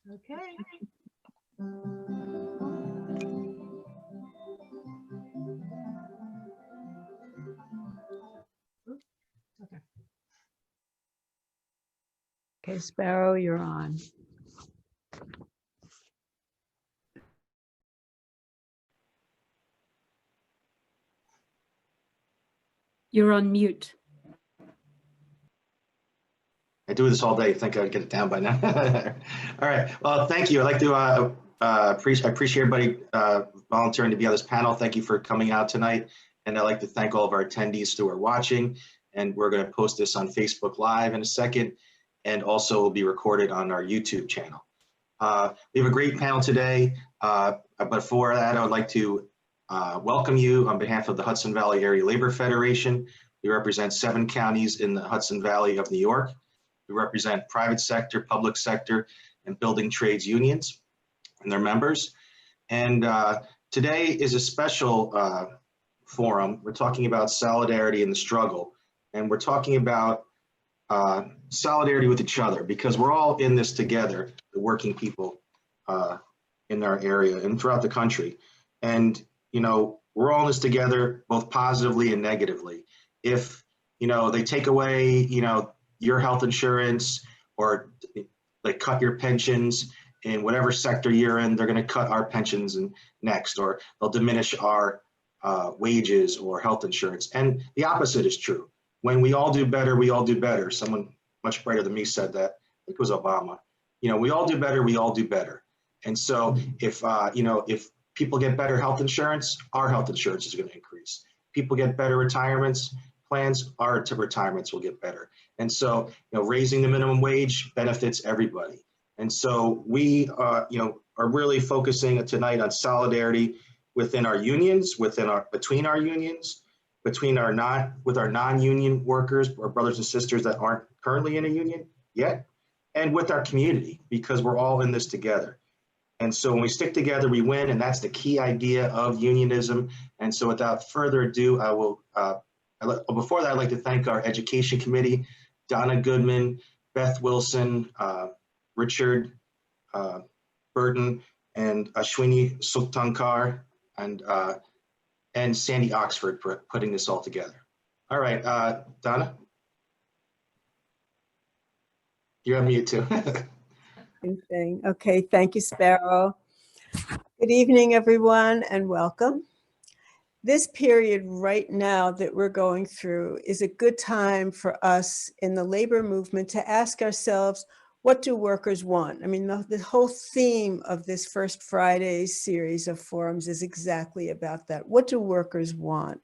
Okay. Okay. Okay, Sparrow, you're on. You're on mute. I do this all day. Think I'd get it down by now. All right. Well, thank you. I'd like to appreciate everybody volunteering to be on this panel. Thank you for coming out tonight. And I'd like to thank all of our attendees who are watching. And we're going to post this on Facebook Live in a second. And also will be recorded on our YouTube channel. We have a great panel today. But before that, I would like to welcome you on behalf of the Hudson Valley Area Labor Federation. We represent 7 counties in the Hudson Valley of New York. We represent private sector, public sector, and building trades unions and their members. And today is a special forum. We're talking about solidarity in the struggle. And we're talking about solidarity with each other, because we're all in this together, the working people in our area and throughout the country. And, you know, we're all in this together, both positively and negatively. If, you know, they take away, you know, your health insurance, or they cut your pensions in whatever sector you're in, they're going to cut our pensions next, or they'll diminish our wages or health insurance. And the opposite is true. When we all do better, we all do better. Someone much brighter than me said that. I think it was Obama. You know, we all do better, we all do better. And so if, you know, if people get better health insurance, our health insurance is going to increase. People get better retirements plans, our retirements will get better. And so, you know, raising the minimum wage benefits everybody. And so we, you know, are really focusing tonight on solidarity within our unions, between our unions, with our non-union workers or brothers and sisters that aren't currently in a union yet, and with our community, because we're all in this together. And so when we stick together, we win, and that's the key idea of unionism. And so without further ado, I will, before that, I'd like to thank our education committee, Donna Goodman, Beth Wilson, Richard Burton, and Ashwini Suktankar, and Sandy Oxford for putting this all together. All right, Donna? You're on mute too. Thing. Okay, thank you, Sparrow. Good evening, everyone, and welcome. This period right now that we're going through is a good time for us in the labor movement to ask ourselves, what do workers want? I mean, the whole theme of this First Friday series of forums is exactly about that. What do workers want?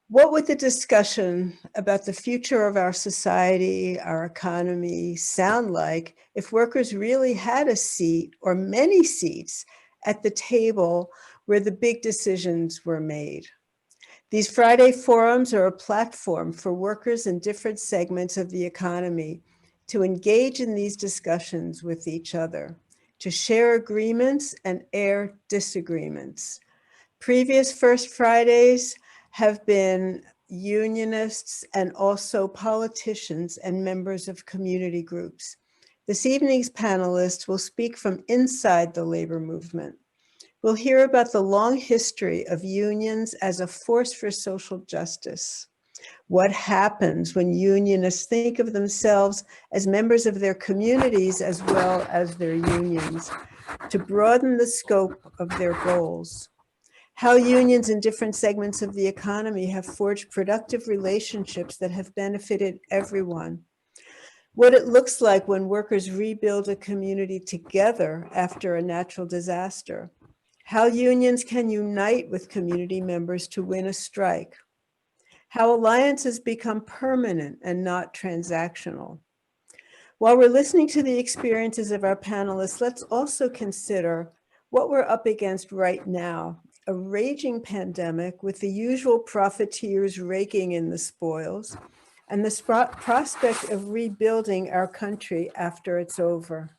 What would the discussion about the future of our society, our economy, sound like if workers really had a seat or many seats at the table where the big decisions were made? These Friday forums are a platform for workers in different segments of the economy to engage in these discussions with each other, to share agreements and air disagreements. Previous First Fridays have been unionists and also politicians and members of community groups. This evening's panelists will speak from inside the labor movement. We'll hear about the long history of unions as a force for social justice. What happens when unionists think of themselves as members of their communities as well as their unions, to broaden the scope of their goals? How unions in different segments of the economy have forged productive relationships that have benefited everyone. What it looks like when workers rebuild a community together after a natural disaster. How unions can unite with community members to win a strike. How alliances become permanent and not transactional. While we're listening to the experiences of our panelists, let's also consider what we're up against right now. A raging pandemic with the usual profiteers raking in the spoils, and the prospect of rebuilding our country after it's over.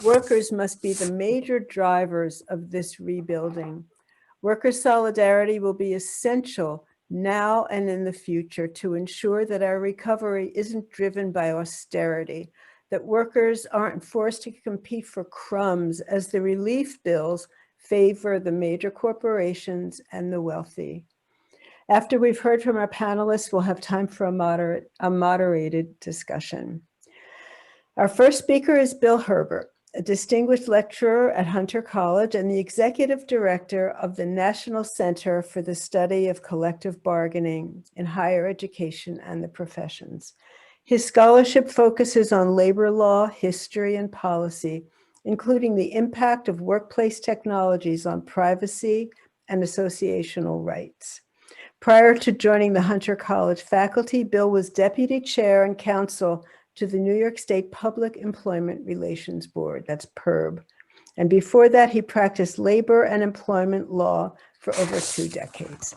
Workers must be the major drivers of this rebuilding. Worker solidarity will be essential now and in the future to ensure that our recovery isn't driven by austerity, that workers aren't forced to compete for crumbs as the relief bills favor the major corporations and the wealthy. After we've heard from our panelists, we'll have time for a moderated discussion. Our first speaker is Bill Herbert, a distinguished lecturer at Hunter College and the executive director of the National Center for the Study of Collective Bargaining in Higher Education and the Professions. His scholarship focuses on labor law, history, and policy, including the impact of workplace technologies on privacy and associational rights. Prior to joining the Hunter College faculty, Bill was deputy chair and counsel to the New York State Public Employment Relations Board, that's PERB. And before that, he practiced labor and employment law for over 2 decades.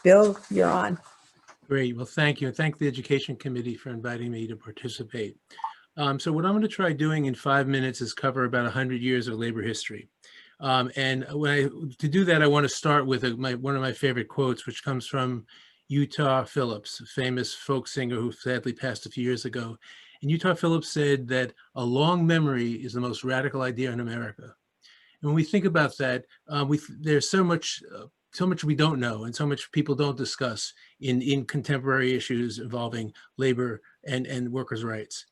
Bill, you're on. Great, well, thank you. And thank the Education Committee for inviting me to participate. So what I'm going to try doing in 5 minutes is cover about 100 years of labor history. To do that, I want to start with one of my favorite quotes, which comes from Utah Phillips, a famous folk singer who sadly passed a few years ago. And Utah Phillips said that a long memory is the most radical idea in America. And when we think about that, there's so much we don't know and so much people don't discuss in contemporary issues involving labor and workers' rights.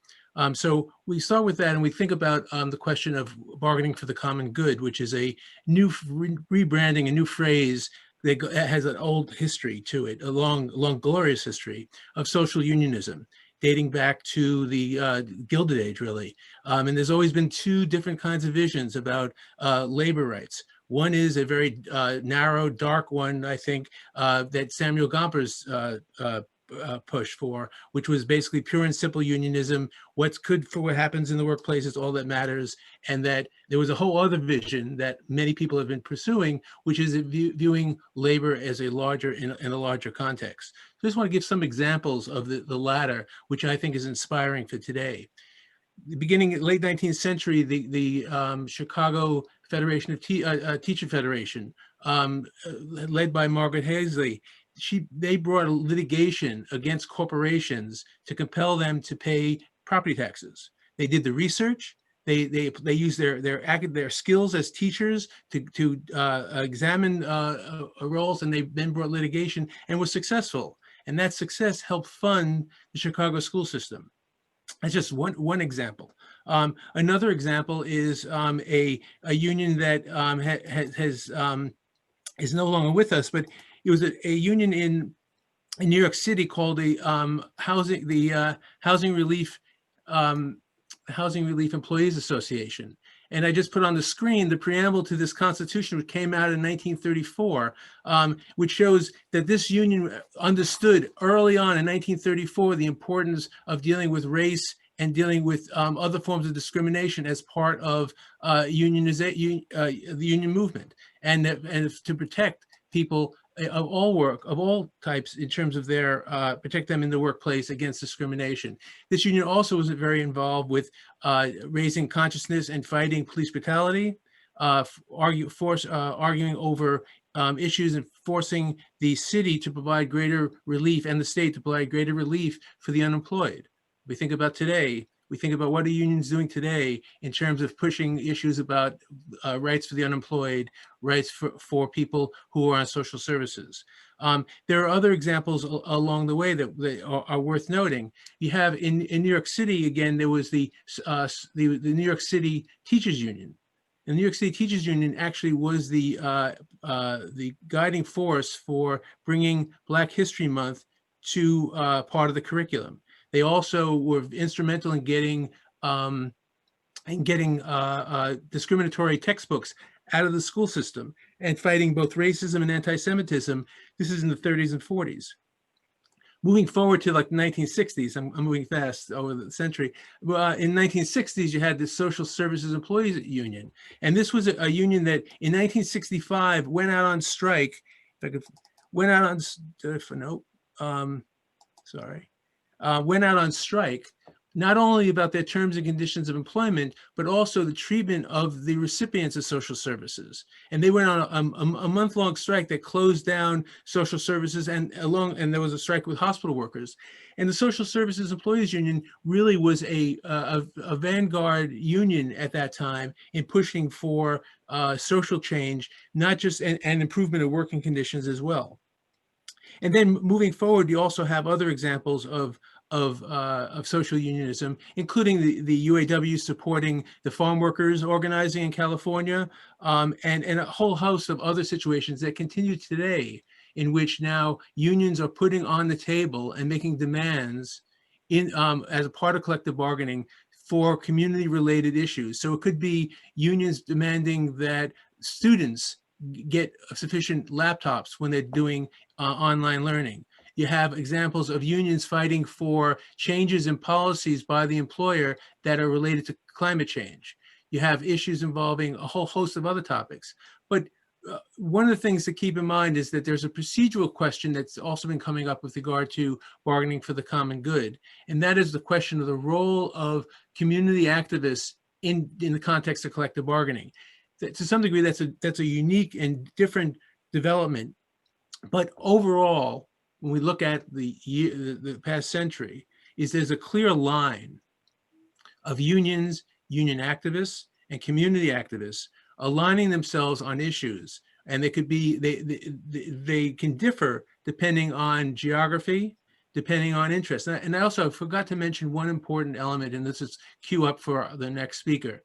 So we start with that and we think about the question of bargaining for the common good, which is a new rebranding, a new phrase that has an old history to it, a long glorious history of social unionism, dating back to the Gilded Age, really. And there's always been 2 different kinds of visions about labor rights. One is a very narrow, dark one, I think, that Samuel Gompers push for, which was basically pure and simple unionism, what's good for what happens in the workplace is all that matters, and that there was a whole other vision that many people have been pursuing, which is viewing labor as a larger, in a larger context. So I just want to give some examples of the latter, which I think is inspiring for today. Beginning late 19th century, the Chicago Federation of Teacher Federation, led by Margaret Hazley, they brought a litigation against corporations to compel them to pay property taxes. They did the research. They used their skills as teachers to examine roles, and they then brought litigation and was successful. And that success helped fund the Chicago school system. That's just one example. Another example is a union that is no longer with us, but it was a union in New York City called the Housing Relief Employees Association. And I just put on the screen the preamble to this constitution, which came out in 1934, which shows that this union understood early on in 1934 the importance of dealing with race and dealing with other forms of discrimination as part of the union movement, and to protect people of all types in terms of their protect them in the workplace against discrimination. This union also was very involved with raising consciousness and fighting police brutality, arguing over issues and forcing the city to provide greater relief and the state to provide greater relief for the unemployed. We think about today, we think about what are unions doing today in terms of pushing issues about rights for the unemployed, rights for people who are on social services. There are other examples along the way that are worth noting. You have in New York City, again, there was the New York City Teachers Union. The New York City Teachers Union actually was the guiding force for bringing Black History Month to part of the curriculum. They also were instrumental in getting discriminatory textbooks out of the school system and fighting both racism and anti-Semitism. This is in the 30s and 40s. Moving forward to like the 1960s, I'm moving fast over the century. In 1960s, you had the Social Services Employees Union. And this was a union that in 1965 went out on strike. Went out on strike, not only about their terms and conditions of employment, but also the treatment of the recipients of social services. And they went on a month-long strike that closed down social services, and there was a strike with hospital workers. And the Social Services Employees Union really was a vanguard union at that time in pushing for social change, not just and improvement of working conditions as well. And then moving forward, you also have other examples of social unionism, including the UAW supporting the farm workers organizing in California, and a whole host of other situations that continue today, in which now unions are putting on the table and making demands as a part of collective bargaining for community-related issues. So it could be unions demanding that students get sufficient laptops when they're doing online learning. You have examples of unions fighting for changes in policies by the employer that are related to climate change. You have issues involving a whole host of other topics. But one of the things to keep in mind is that there's a procedural question that's also been coming up with regard to bargaining for the common good. And that is the question of the role of community activists in the context of collective bargaining. To some degree, that's a unique and different development. But overall, when we look at the past century, there's a clear line of unions, union activists, and community activists aligning themselves on issues, and they can differ depending on geography, depending on interest. And I also forgot to mention one important element, and this is cue up for the next speaker,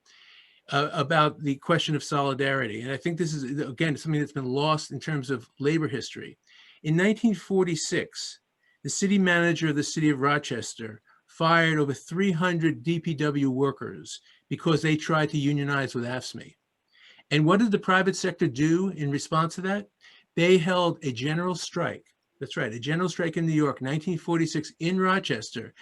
about the question of solidarity. And I think this is, again, something that's been lost in terms of labor history. In 1946, the city manager of the city of Rochester fired over 300 DPW workers because they tried to unionize with AFSCME. And what did the private sector do in response to that? They held a general strike That's right. A general strike in New York, 1946 in Rochester,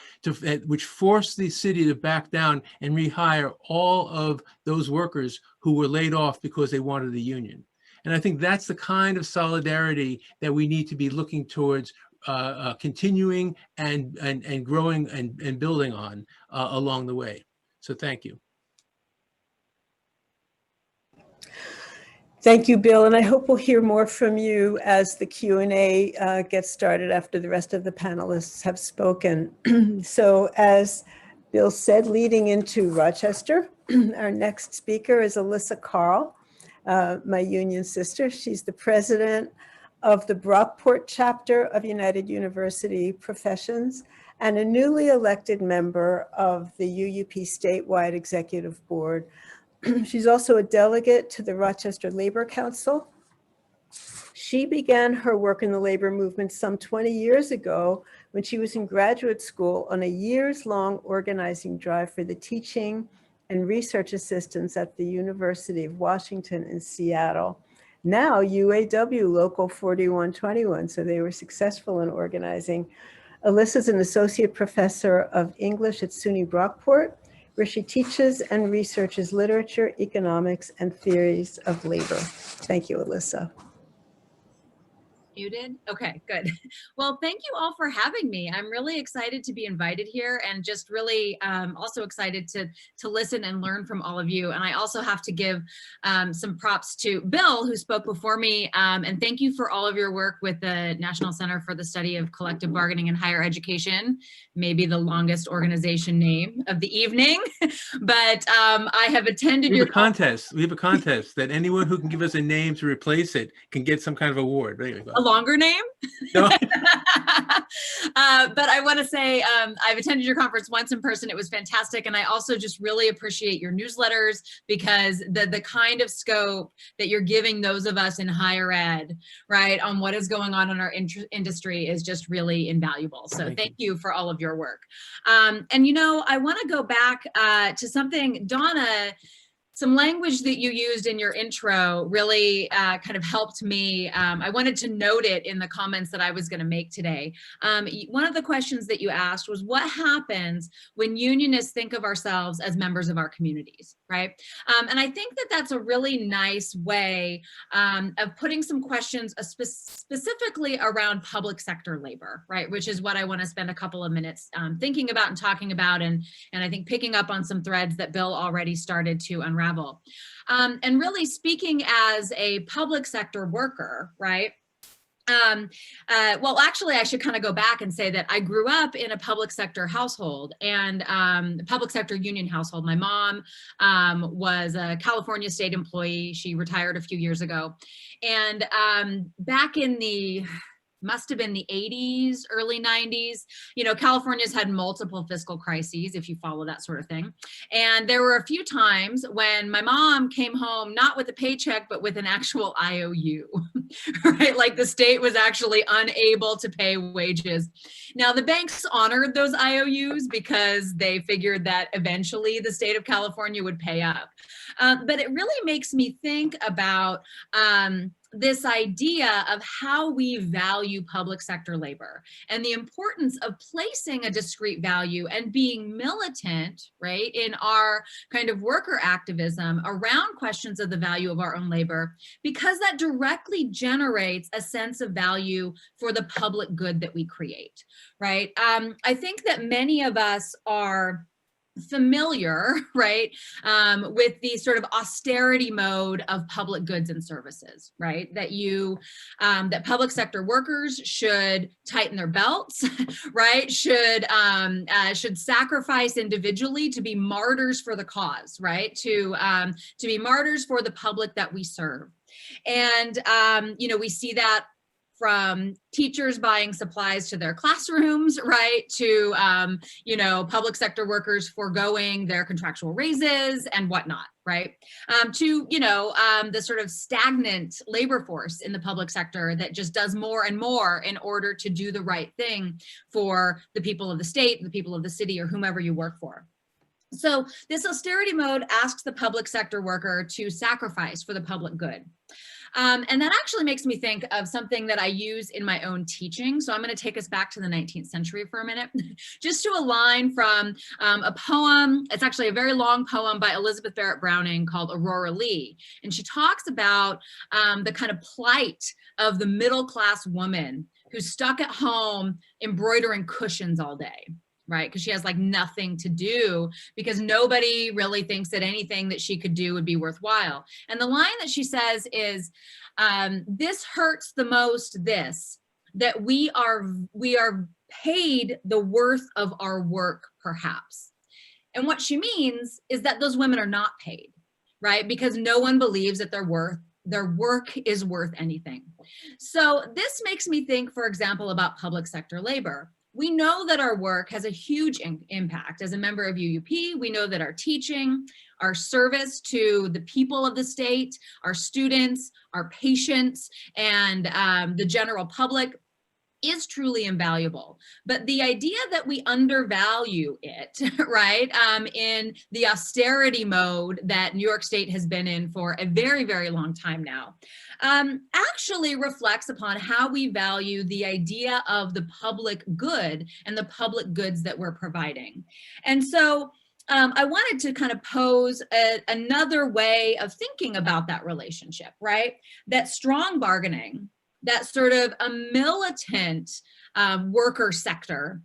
which forced the city to back down and rehire all of those workers who were laid off because they wanted a union. And I think that's the kind of solidarity that we need to be looking towards continuing and growing and building on along the way. So thank you. Thank you, Bill, and I hope we'll hear more from you as the Q&A gets started after the rest of the panelists have spoken. So as Bill said, leading into Rochester, our next speaker is Alyssa Carl, my union sister. She's the president of the Brockport chapter of United University Professions and a newly elected member of the UUP statewide executive board. She's also a delegate to the Rochester Labor Council. She began her work in the labor movement some 20 years ago when she was in graduate school on a years-long organizing drive for the teaching and research assistants at the University of Washington in Seattle. Now UAW Local 4121, so they were successful in organizing. Alyssa's an associate professor of English at SUNY Brockport, where she teaches and researches literature, economics, and theories of labor. Thank you, Alyssa. Muted? Okay, good. Well, thank you all for having me. I'm really excited to be invited here and just really also excited to listen and learn from all of you. And I also have to give some props to Bill, who spoke before me. And thank you for all of your work with the National Center for the Study of Collective Bargaining in Higher Education, maybe the longest organization name of the evening. But I have attended We your have a contest. We have a contest that anyone who can give us a name to replace it can get some kind of award. There you go. A longer name? No. But I want to say I've attended your conference once in person. It was fantastic. And I also just really appreciate your newsletters because the kind of scope that you're giving those of us in higher ed, right, on what is going on in our industry is just really invaluable. So thank you for all of your work. And, you know, I want to go back to something, Donna, some language that you used in your intro really kind of helped me. I wanted to note it in the comments that I was going to make today. One of the questions that you asked was, what happens when unionists think of ourselves as members of our communities, right? And I think that that's a really nice way of putting some questions specifically around public sector labor, right? Which is what I want to spend a couple of minutes thinking about and talking about, and I think picking up on some threads that Bill already started to unravel. And really speaking as a public sector worker, right? Well, actually, I should kind of go back and say that I grew up in a public sector household and public sector union household. My mom was a California state employee. She retired a few years ago. And back in the must have been the 80s, early 90s. You know, California's had multiple fiscal crises, if you follow that sort of thing. And there were a few times when my mom came home, not with a paycheck, but with an actual IOU, right? Like the state was actually unable to pay wages. Now, the banks honored those IOUs because they figured that eventually the state of California would pay up. But it really makes me think about this idea of how we value public sector labor and the importance of placing a discrete value and being militant, right, in our kind of worker activism around questions of the value of our own labor, because that directly generates a sense of value for the public good that we create, right? I think that many of us are familiar, right, with the sort of austerity mode of public goods and services, right? That that public sector workers should tighten their belts, right? Should sacrifice individually to be martyrs for the cause, right? To be martyrs for the public that we serve. And, you know, we see that from teachers buying supplies to their classrooms, right, to, you know, public sector workers foregoing their contractual raises and whatnot, right, to, you know, the sort of stagnant labor force in the public sector that just does more and more in order to do the right thing for the people of the state, the people of the city, or whomever you work for. So this austerity mode asks the public sector worker to sacrifice for the public good. And that actually makes me think of something that I use in my own teaching. So I'm going to take us back to the 19th century for a minute, just to a line from a poem. It's actually a very long poem by Elizabeth Barrett Browning called Aurora Leigh. And she talks about the kind of plight of the middle-class woman who's stuck at home embroidering cushions all day, right? Because she has like nothing to do because nobody really thinks that anything that she could do would be worthwhile. And the line that she says is, this hurts the most, this, that we are paid the worth of our work, perhaps. And what she means is that those women are not paid, right? Because no one believes that their work is worth anything. So this makes me think, for example, about public sector labor. We know that our work has a huge impact. As a member of UUP, we know that our teaching, our service to the people of the state, our students, our patients, and the general public is truly invaluable. But the idea that we undervalue it, right, in the austerity mode that New York State has been in for a very, very long time now, actually reflects upon how we value the idea of the public good and the public goods that we're providing. And so I wanted to kind of pose another way of thinking about that relationship, right? That strong bargaining, that sort of a militant worker sector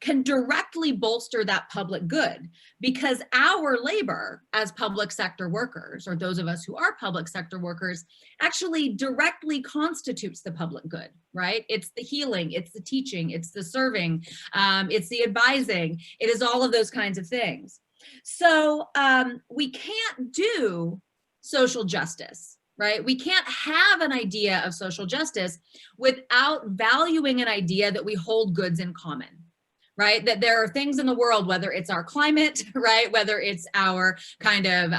can directly bolster that public good, because our labor as public sector workers, or those of us who are public sector workers, actually directly constitutes the public good, right? It's the healing, it's the teaching, it's the serving, it's the advising, it is all of those kinds of things. So we can't do social justice, right? We can't have an idea of social justice without valuing an idea that we hold goods in common, right? That there are things in the world, whether it's our climate, right? Whether it's our kind of,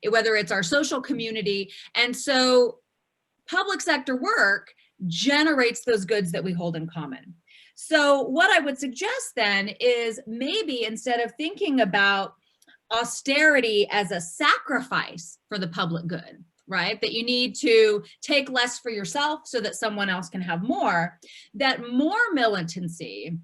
whether it's our social community. And so public sector work generates those goods that we hold in common. So what I would suggest then is maybe instead of thinking about austerity as a sacrifice for the public good, right? That you need to take less for yourself so that someone else can have more, that more militancy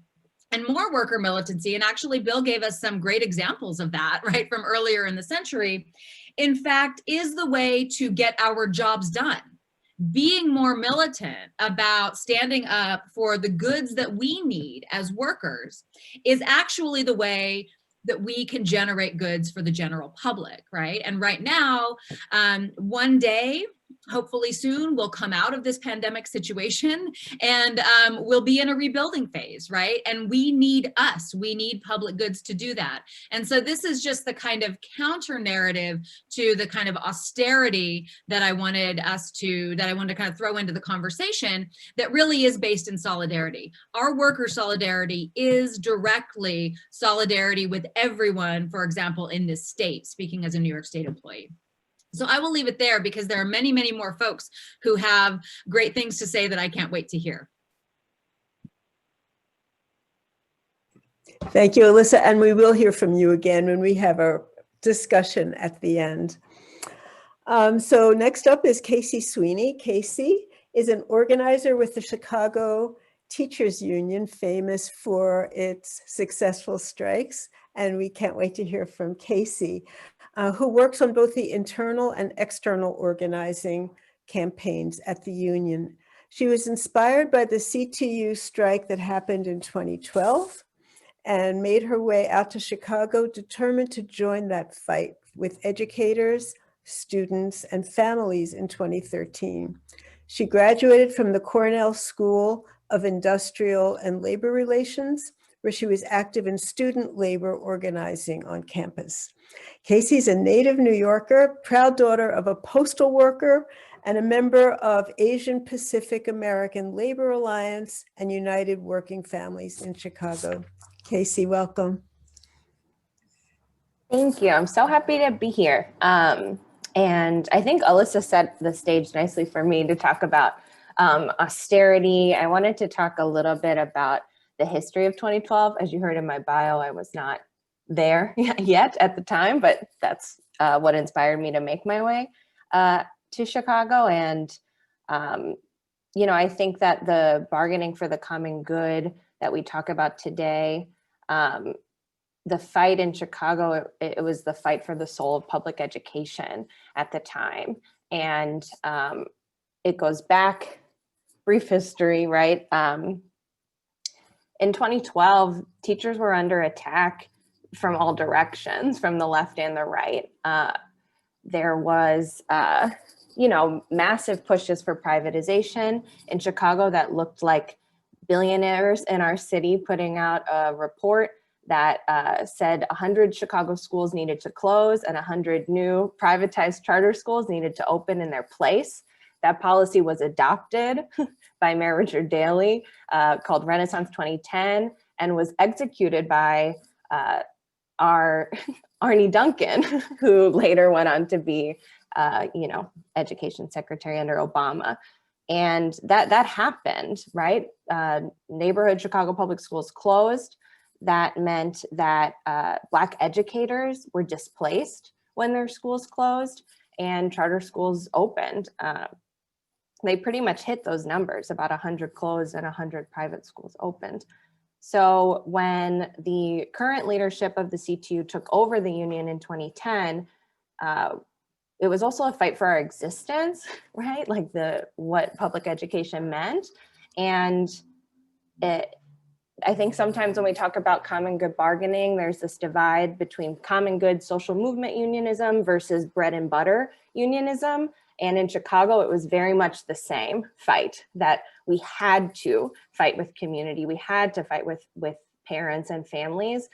and more worker militancy, and actually Bill gave us some great examples of that, right, from earlier in the century, in fact, is the way to get our jobs done. Being more militant about standing up for the goods that we need as workers is actually the way that we can generate goods for the general public, right? And right now, one day, hopefully soon, we'll come out of this pandemic situation and we'll be in a rebuilding phase, right? And we need public goods to do that. And so this is just the kind of counter narrative to the kind of austerity that I wanted to kind of throw into the conversation that really is based in solidarity. Our worker solidarity is directly solidarity with everyone, for example, in this state, speaking as a New York State employee. So I will leave it there because there are many, many more folks who have great things to say that I can't wait to hear. Thank you, Alyssa. And we will hear from you again when we have our discussion at the end. So next up is Casey Sweeney. Casey is an organizer with the Chicago Teachers Union, famous for its successful strikes. And we can't wait to hear from Casey, who works on both the internal and external organizing campaigns at the union. She was inspired by the CTU strike that happened in 2012 and made her way out to Chicago, determined to join that fight with educators, students, and families in 2013. She graduated from the Cornell School of Industrial and Labor Relations, where she was active in student labor organizing on campus. Casey's a native New Yorker, proud daughter of a postal worker, and a member of Asian Pacific American Labor Alliance and United Working Families in Chicago. Casey, welcome. Thank you. I'm so happy to be here. And I think Alyssa set the stage nicely for me to talk about austerity. I wanted to talk a little bit about the history of 2012. As you heard in my bio, I was not there yet at the time, but that's what inspired me to make my way to Chicago. And, you know, I think that the bargaining for the common good that we talk about today, the fight in Chicago, it was the fight for the soul of public education at the time. And it goes back, brief history, right? In 2012, teachers were under attack from all directions, from the left and the right. There was, you know, massive pushes for privatization in Chicago that looked like billionaires in our city putting out a report that said 100 Chicago schools needed to close and 100 new privatized charter schools needed to open in their place. That policy was adopted by Mayor Richard Daley, called Renaissance 2010, and was executed by our Arne Duncan, who later went on to be, you know, education secretary under Obama. And that happened, right? Neighborhood Chicago public schools closed. That meant that Black educators were displaced when their schools closed and charter schools opened. They pretty much hit those numbers, about 100 closed and 100 private schools opened. So when the current leadership of the CTU took over the union in 2010, it was also a fight for our existence, right? Like what public education meant. And I think sometimes when we talk about common good bargaining, there's this divide between common good social movement unionism versus bread and butter unionism. And in Chicago, it was very much the same fight, that we had to fight with community. We had to fight with parents and families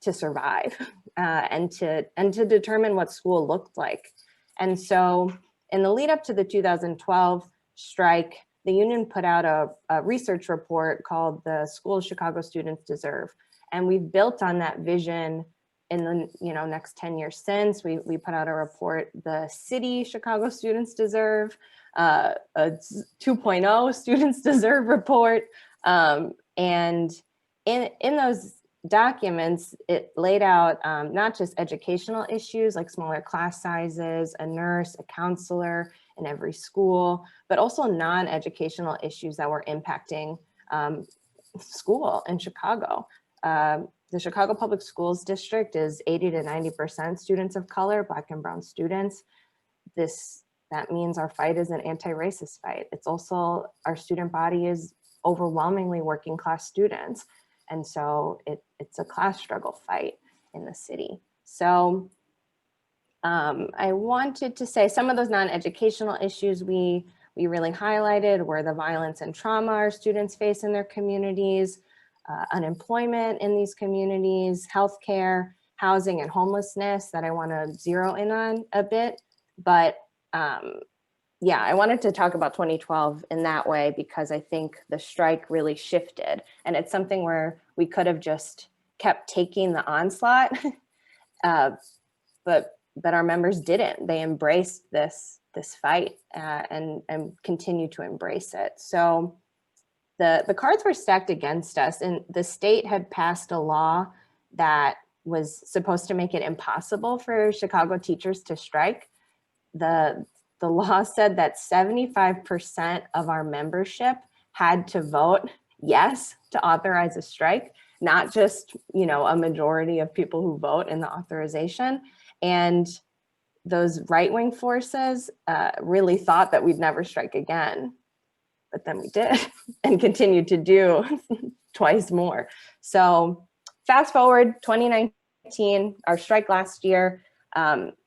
to survive and to determine what school looked like. And so in the lead up to the 2012 strike, the union put out a research report called The Schools Chicago Students Deserve. And we've built on that vision in the next 10 years since. We put out a report, The City Chicago Students Deserve, a 2.0 Students Deserve report. And in those documents, it laid out not just educational issues like smaller class sizes, a nurse, a counselor in every school, but also non-educational issues that were impacting school in Chicago. The Chicago Public Schools District is 80 to 90% students of color, Black and brown students. That means our fight is an anti-racist fight. It's also, our student body is overwhelmingly working class students. And so it's a class struggle fight in the city. So I wanted to say some of those non-educational issues we really highlighted were the violence and trauma our students face in their communities, unemployment in these communities, healthcare, housing, and homelessness that I want to zero in on a bit. But yeah, I wanted to talk about 2012 in that way because I think the strike really shifted, and it's something where we could have just kept taking the onslaught, but our members didn't. They embraced this fight and continue to embrace it. So the cards were stacked against us, and the state had passed a law that was supposed to make it impossible for Chicago teachers to strike. The law said that 75% of our membership had to vote yes to authorize a strike, not just, a majority of people who vote in the authorization. And those right-wing forces really thought that we'd never strike again, but then we did and continued to do twice more. So fast forward 2019, our strike last year,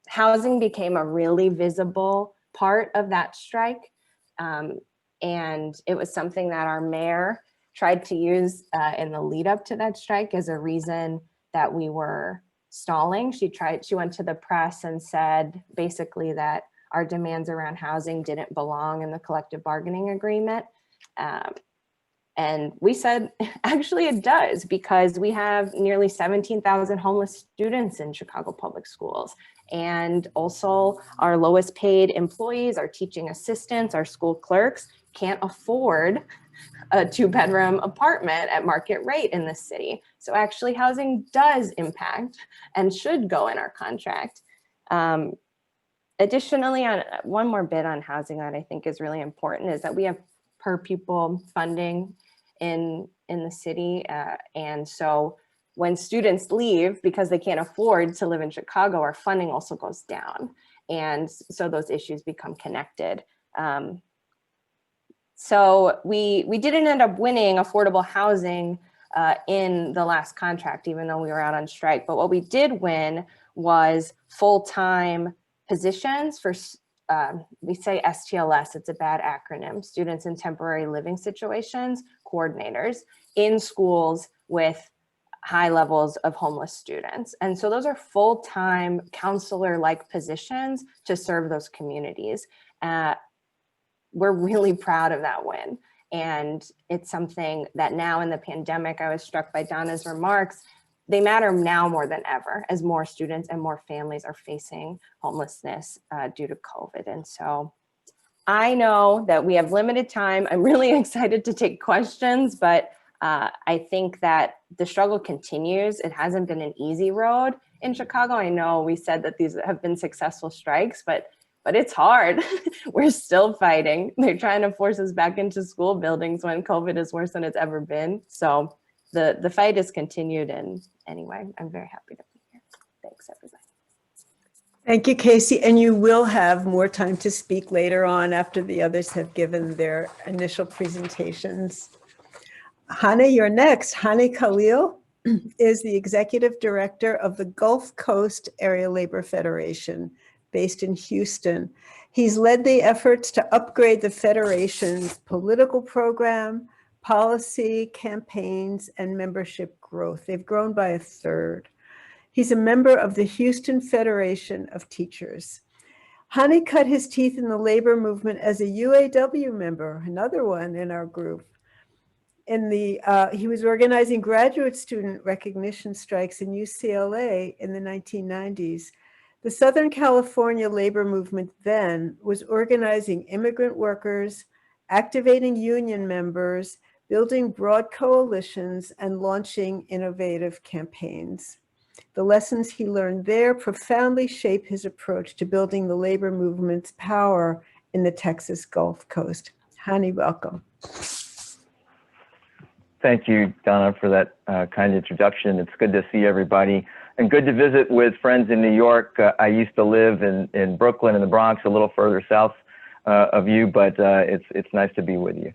housing became a really visible part of that strike. And it was something that our mayor tried to use in the lead up to that strike as a reason that we were stalling. She went to the press and said basically that our demands around housing didn't belong in the collective bargaining agreement. And we said, actually it does, because we have nearly 17,000 homeless students in Chicago public schools. And also our lowest paid employees, our teaching assistants, our school clerks can't afford a 2-bedroom apartment at market rate in the city. So actually housing does impact and should go in our contract. Additionally, on one more bit on housing that I think is really important is that we have per pupil funding in the city. And so when students leave because they can't afford to live in Chicago, our funding also goes down. And so those issues become connected. So we didn't end up winning affordable housing in the last contract, even though we were out on strike. But what we did win was full-time positions for, we say STLS, it's a bad acronym, Students in Temporary Living Situations, coordinators in schools with high levels of homeless students. And so those are full-time counselor-like positions to serve those communities. We're really proud of that win. And it's something that now in the pandemic, I was struck by Donna's remarks, they matter now more than ever as more students and more families are facing homelessness due to COVID. And so I know that we have limited time. I'm really excited to take questions, but I think that the struggle continues. It hasn't been an easy road in Chicago. I know we said that these have been successful strikes, but it's hard. We're still fighting. They're trying to force us back into school buildings when COVID is worse than it's ever been. So the fight is continued. And anyway, I'm very happy to be here. Thanks, everybody. Thank you, Casey. And you will have more time to speak later on after the others have given their initial presentations. Hani, you're next. Hani Khalil is the executive director of the Gulf Coast Area Labor Federation, based in Houston. He's led the efforts to upgrade the Federation's political program, policy, campaigns, and membership growth. They've grown by 1/3. He's a member of the Houston Federation of Teachers. Hani cut his teeth in the labor movement as a UAW member, another one in our group. He was organizing graduate student recognition strikes in UCLA in the 1990s. The Southern California labor movement then was organizing immigrant workers, activating union members, building broad coalitions, and launching innovative campaigns. The lessons he learned there profoundly shape his approach to building the labor movement's power in the Texas Gulf Coast. Hani, welcome. Thank you, Donna, for that kind introduction. It's good to see everybody and good to visit with friends in New York. I used to live in Brooklyn in the Bronx, a little further south of you, but it's nice to be with you.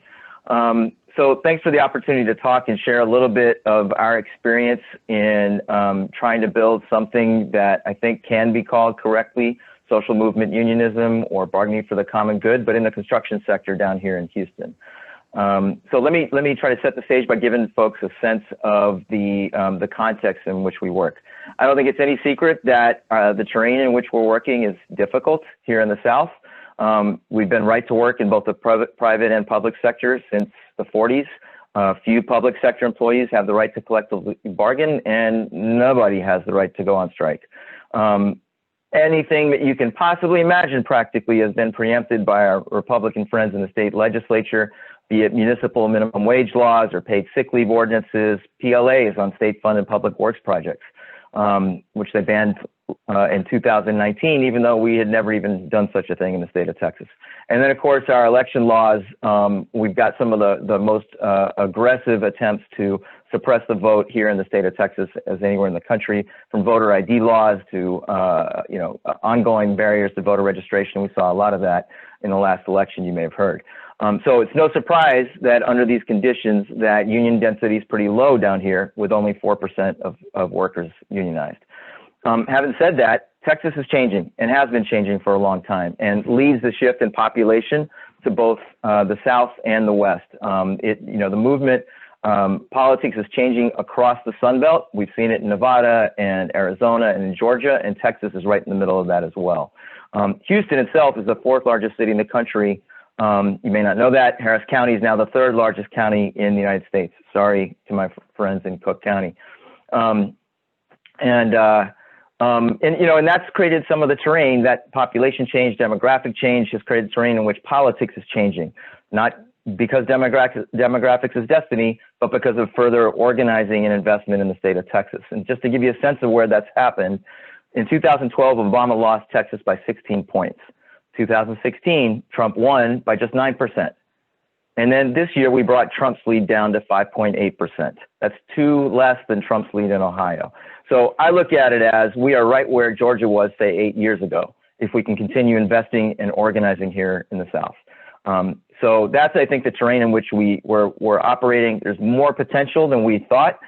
So thanks for the opportunity to talk and share a little bit of our experience in trying to build something that I think can be called correctly social movement unionism or bargaining for the common good, but in the construction sector down here in Houston. So let me try to set the stage by giving folks a sense of the context in which we work. I don't think it's any secret that the terrain in which we're working is difficult here in the South. We've been right to work in both the private and public sectors since the 40s. Few public sector employees have the right to collectively bargain, and nobody has the right to go on strike. Anything that you can possibly imagine practically has been preempted by our Republican friends in the state legislature, be it municipal minimum wage laws or paid sick leave ordinances, PLAs on state-funded public works projects, which they banned in 2019, even though we had never even done such a thing in the state of Texas. And then, of course, our election laws, we've got some of the most aggressive attempts to suppress the vote here in the state of Texas as anywhere in the country, from voter ID laws to ongoing barriers to voter registration. We saw a lot of that in the last election, you may have heard. So it's no surprise that under these conditions that union density is pretty low down here, with only 4% of workers unionized. Having said that, Texas is changing and has been changing for a long time, and leads the shift in population to both the South and the West. The movement, politics is changing across the Sun Belt. We've seen it in Nevada and Arizona and in Georgia, and Texas is right in the middle of that as well. Houston itself is the 4th largest city in the country. You may not know that. Harris County is now the 3rd largest county in the United States. Sorry to my friends in Cook County. And that's created some of the terrain. That population change, demographic change has created terrain in which politics is changing. Not because demographics is destiny, but because of further organizing and investment in the state of Texas. And just to give you a sense of where that's happened, in 2012, Obama lost Texas by 16 points. 2016, Trump won by just 9%. And then this year, we brought Trump's lead down to 5.8%. That's 2 less than Trump's lead in Ohio. So I look at it as we are right where Georgia was, say, 8 years ago, if we can continue investing and organizing here in the South. So that's, I think, the terrain in which we're operating. There's more potential than we thought,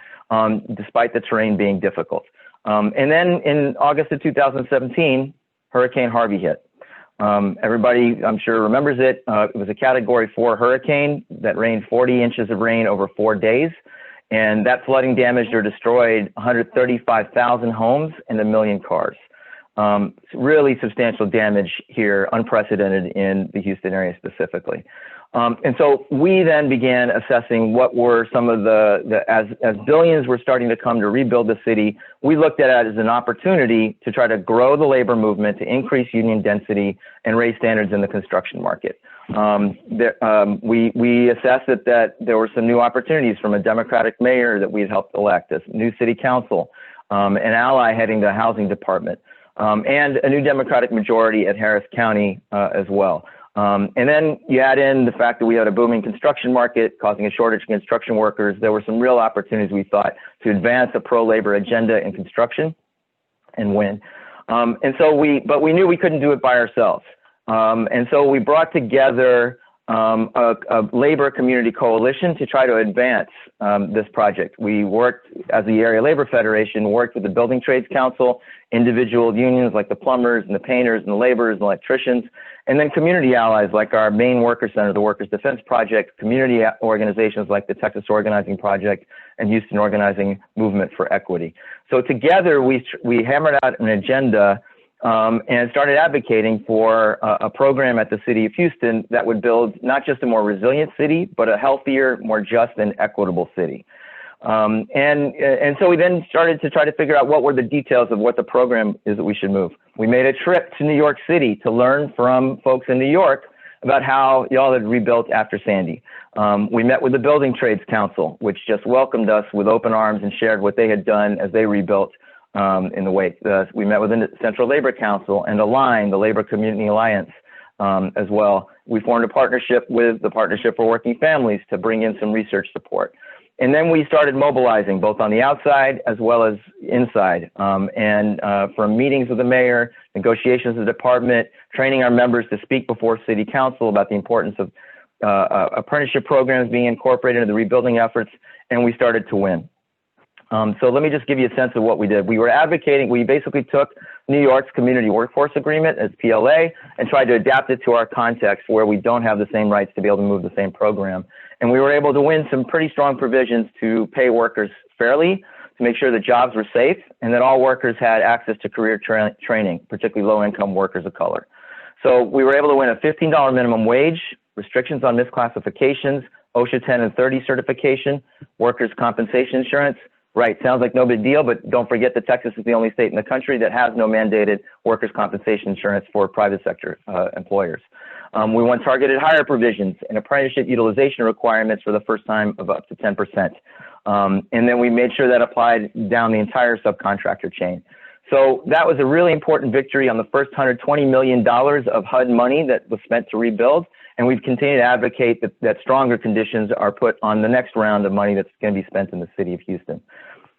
despite the terrain being difficult. And then in August of 2017, Hurricane Harvey hit. Everybody, I'm sure, remembers it. It was a Category 4 hurricane that rained 40 inches of rain over 4 days. And that flooding damaged or destroyed 135,000 homes and 1 million cars. Really substantial damage here, unprecedented in the Houston area specifically. And so we then began assessing what were some of as billions were starting to come to rebuild the city, we looked at it as an opportunity to try to grow the labor movement, to increase union density and raise standards in the construction market. We assessed that there were some new opportunities from a Democratic mayor that we had helped elect, a new city council, an ally heading the housing department, and a new Democratic majority at Harris County as well. And then you add in the fact that we had a booming construction market causing a shortage of construction workers. There were some real opportunities, we thought, to advance a pro-labor agenda in construction and win. But we knew we couldn't do it by ourselves. And so we brought together a labor community coalition to try to advance this project. We worked, as the Area Labor Federation, worked with the Building Trades Council, individual unions like the plumbers and the painters and the laborers and electricians, and then community allies like our Maine Worker Center, the Workers Defense Project, community organizations like the Texas Organizing Project and Houston Organizing Movement for Equity. So together we hammered out an agenda and started advocating for a program at the City of Houston that would build not just a more resilient city, but a healthier, more just and equitable city. And so we then started to try to figure out what were the details of what the program is that we should move. We made a trip to New York City to learn from folks in New York about how y'all had rebuilt after Sandy. We met with the Building Trades Council, which just welcomed us with open arms and shared what they had done as they rebuilt in the wake. We met with the Central Labor Council and Align, the Labor Community Alliance, as well. We formed a partnership with the Partnership for Working Families to bring in some research support. And then we started mobilizing both on the outside as well as inside, from meetings with the mayor, negotiations with the department, training our members to speak before city council about the importance of apprenticeship programs being incorporated into the rebuilding efforts, and we started to win. So let me just give you a sense of what we did. We were advocating, we basically took New York's Community Workforce Agreement as PLA and tried to adapt it to our context where we don't have the same rights to be able to move the same program. And we were able to win some pretty strong provisions to pay workers fairly, to make sure that jobs were safe, and that all workers had access to career training, particularly low-income workers of color. So we were able to win a $15 minimum wage, restrictions on misclassifications, OSHA 10 and 30 certification, workers' compensation insurance. Right, sounds like no big deal, but don't forget that Texas is the only state in the country that has no mandated workers' compensation insurance for private sector employers. We won targeted hire provisions and apprenticeship utilization requirements for the first time of up to 10%. And then we made sure that applied down the entire subcontractor chain. So that was a really important victory on the first $120 million of HUD money that was spent to rebuild. And we've continued to advocate that stronger conditions are put on the next round of money that's going to be spent in the city of Houston.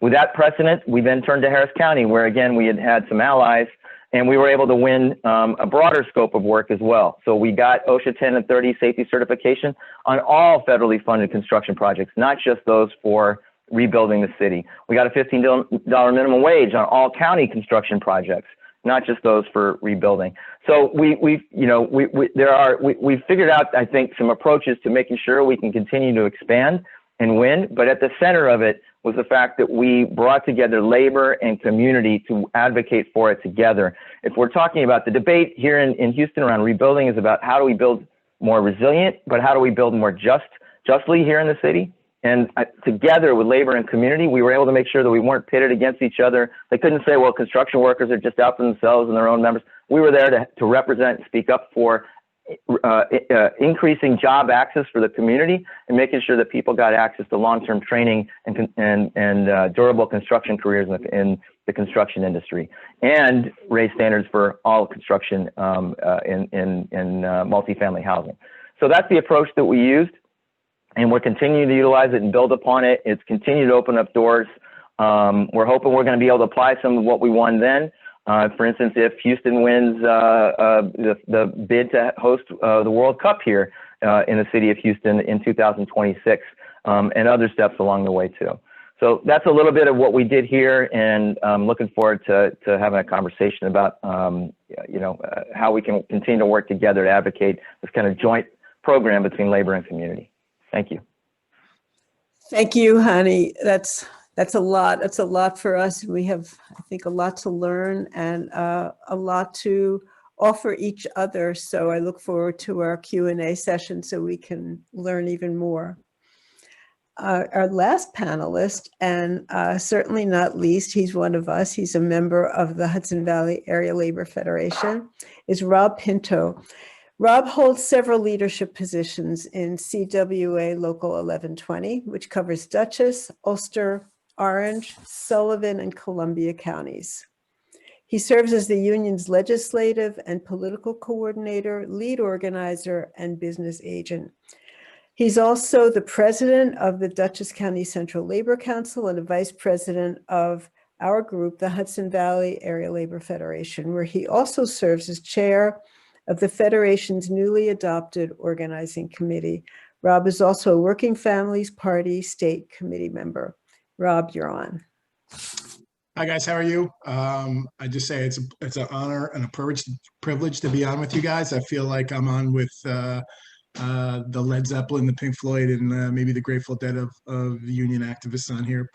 With that precedent, we then turned to Harris County, where again, we had some allies, and we were able to win a broader scope of work as well. So we got OSHA 10 and 30 safety certification on all federally funded construction projects, not just those for rebuilding the city. We got a $15 minimum wage on all county construction projects, not just those for rebuilding. So we've figured out, I think, some approaches to making sure we can continue to expand and win. But at the center of it was the fact that we brought together labor and community to advocate for it together. If we're talking about the debate here in Houston around rebuilding is about how do we build more resilient, but how do we build more justly here in the city? And together with labor and community, we were able to make sure that we weren't pitted against each other. They couldn't say, well, construction workers are just out for themselves and their own members. We were there to represent and speak up for increasing job access for the community and making sure that people got access to long-term training and durable construction careers in the construction industry, and raise standards for all construction in multifamily housing. So that's the approach that we used, and we're continuing to utilize it and build upon it. It's continued to open up doors. We're hoping we're going to be able to apply some of what we won then. For instance, if Houston wins the bid to host the World Cup here in the city of Houston in 2026, and other steps along the way too. So that's a little bit of what we did here, and I'm looking forward to having a conversation about how we can continue to work together to advocate this kind of joint program between labor and community. Thank you. Thank you, honey. That's a lot. That's a lot for us. We have, I think, a lot to learn and a lot to offer each other. So I look forward to our Q&A session so we can learn even more. Our last panelist, and certainly not least, he's one of us. He's a member of the Hudson Valley Area Labor Federation, is Rob Pinto. Rob holds several leadership positions in CWA Local 1120, which covers Dutchess, Ulster, Orange, Sullivan, and Columbia counties. He serves as the union's legislative and political coordinator, lead organizer, and business agent. He's also the president of the Dutchess County Central Labor Council and a vice president of our group, the Hudson Valley Area Labor Federation, where he also serves as chair of the Federation's newly adopted organizing committee. Rob is also a Working Families Party state committee member. Rob, you're on. Hi guys, how are you? I just say it's an honor and a privilege to be on with you guys. I feel like I'm on with the Led Zeppelin, the Pink Floyd, and maybe the Grateful Dead of union activists on here.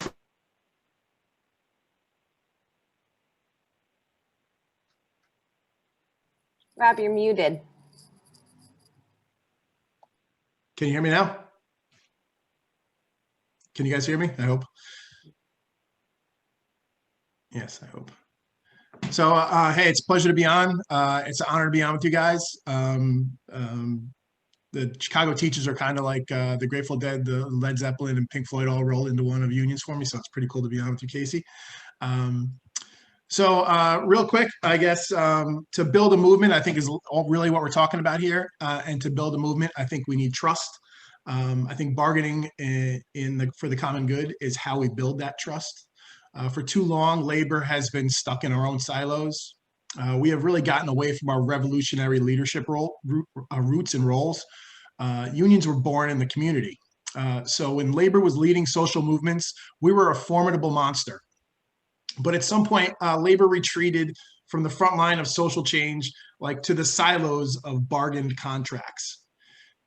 Rob, you're muted. Can you hear me now? Can you guys hear me? I hope. Yes, I hope. So, hey, it's a pleasure to be on. It's an honor to be on with you guys. The Chicago teachers are kind of like the Grateful Dead, the Led Zeppelin, and Pink Floyd all rolled into one of unions for me. So it's pretty cool to be on with you, Casey. Real quick, I guess, to build a movement, I think is really what we're talking about here. And to build a movement, I think we need trust. I think bargaining for the common good is how we build that trust. For too long, labor has been stuck in our own silos. We have really gotten away from our revolutionary leadership roots and roles. Unions were born in the community. So when labor was leading social movements, we were a formidable monster. But at some point, labor retreated from the front line of social change, like to the silos of bargained contracts.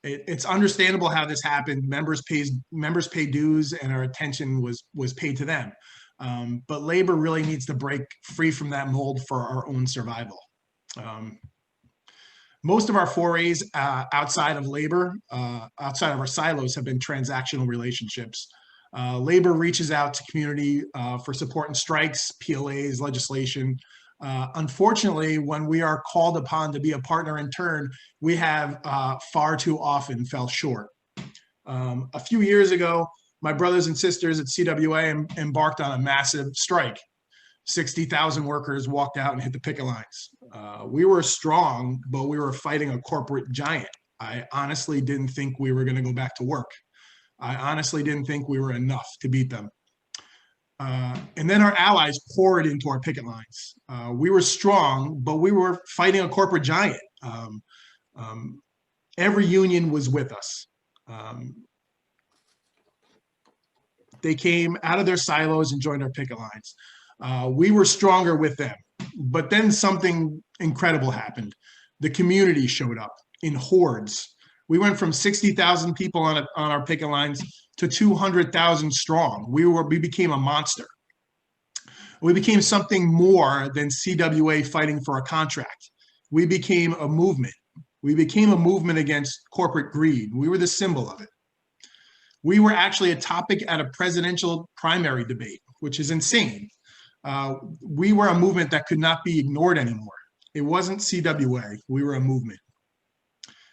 It's understandable how this happened. Members pay dues, and our attention was paid to them. But labor really needs to break free from that mold for our own survival. Most of our forays outside of labor, outside of our silos, have been transactional relationships. Labor reaches out to community for support in strikes, PLAs, legislation. Unfortunately, when we are called upon to be a partner in turn, we have far too often fell short. A few years ago, my brothers and sisters at CWA embarked on a massive strike. 60,000 workers walked out and hit the picket lines. We were strong, but we were fighting a corporate giant. I honestly didn't think we were going to go back to work. I honestly didn't think we were enough to beat them. And then our allies poured into our picket lines. We were strong, but we were fighting a corporate giant. Every union was with us. They came out of their silos and joined our picket lines. We were stronger with them. But then something incredible happened. The community showed up in hordes. We went from 60,000 people on our picket lines to 200,000 strong. We became a monster. We became something more than CWA fighting for a contract. We became a movement. We became a movement against corporate greed. We were the symbol of it. We were actually a topic at a presidential primary debate, which is insane. We were a movement that could not be ignored anymore. It wasn't CWA. We were a movement.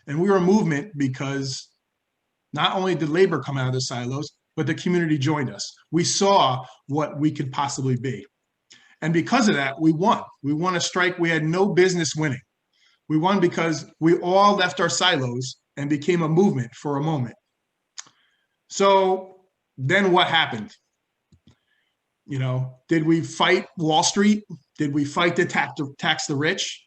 And we were a movement because not only did labor come out of the silos, but the community joined us. We saw what we could possibly be. And because of that, we won. We won a strike we had no business winning. We won because we all left our silos and became a movement for a moment. So then what happened? You know, did we fight Wall Street? Did we fight to tax the rich?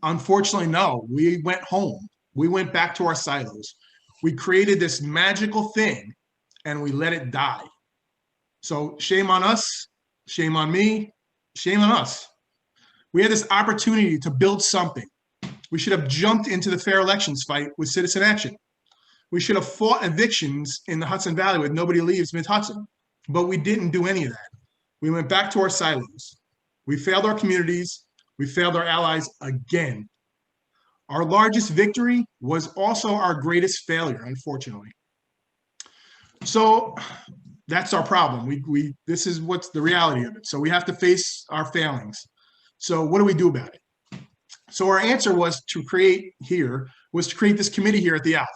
Unfortunately, no. We went home. We went back to our silos. We created this magical thing and we let it die. So shame on us, shame on me, shame on us. We had this opportunity to build something. We should have jumped into the fair elections fight with citizen action. We should have fought evictions in the Hudson Valley with Nobody Leaves Mid-Hudson, but we didn't do any of that. We went back to our silos. We failed our communities. We failed our allies again. Our largest victory was also our greatest failure, unfortunately. So that's our problem. This is what's the reality of it. So we have to face our failings. So what do we do about it? So our answer was to create this committee here at the ALF.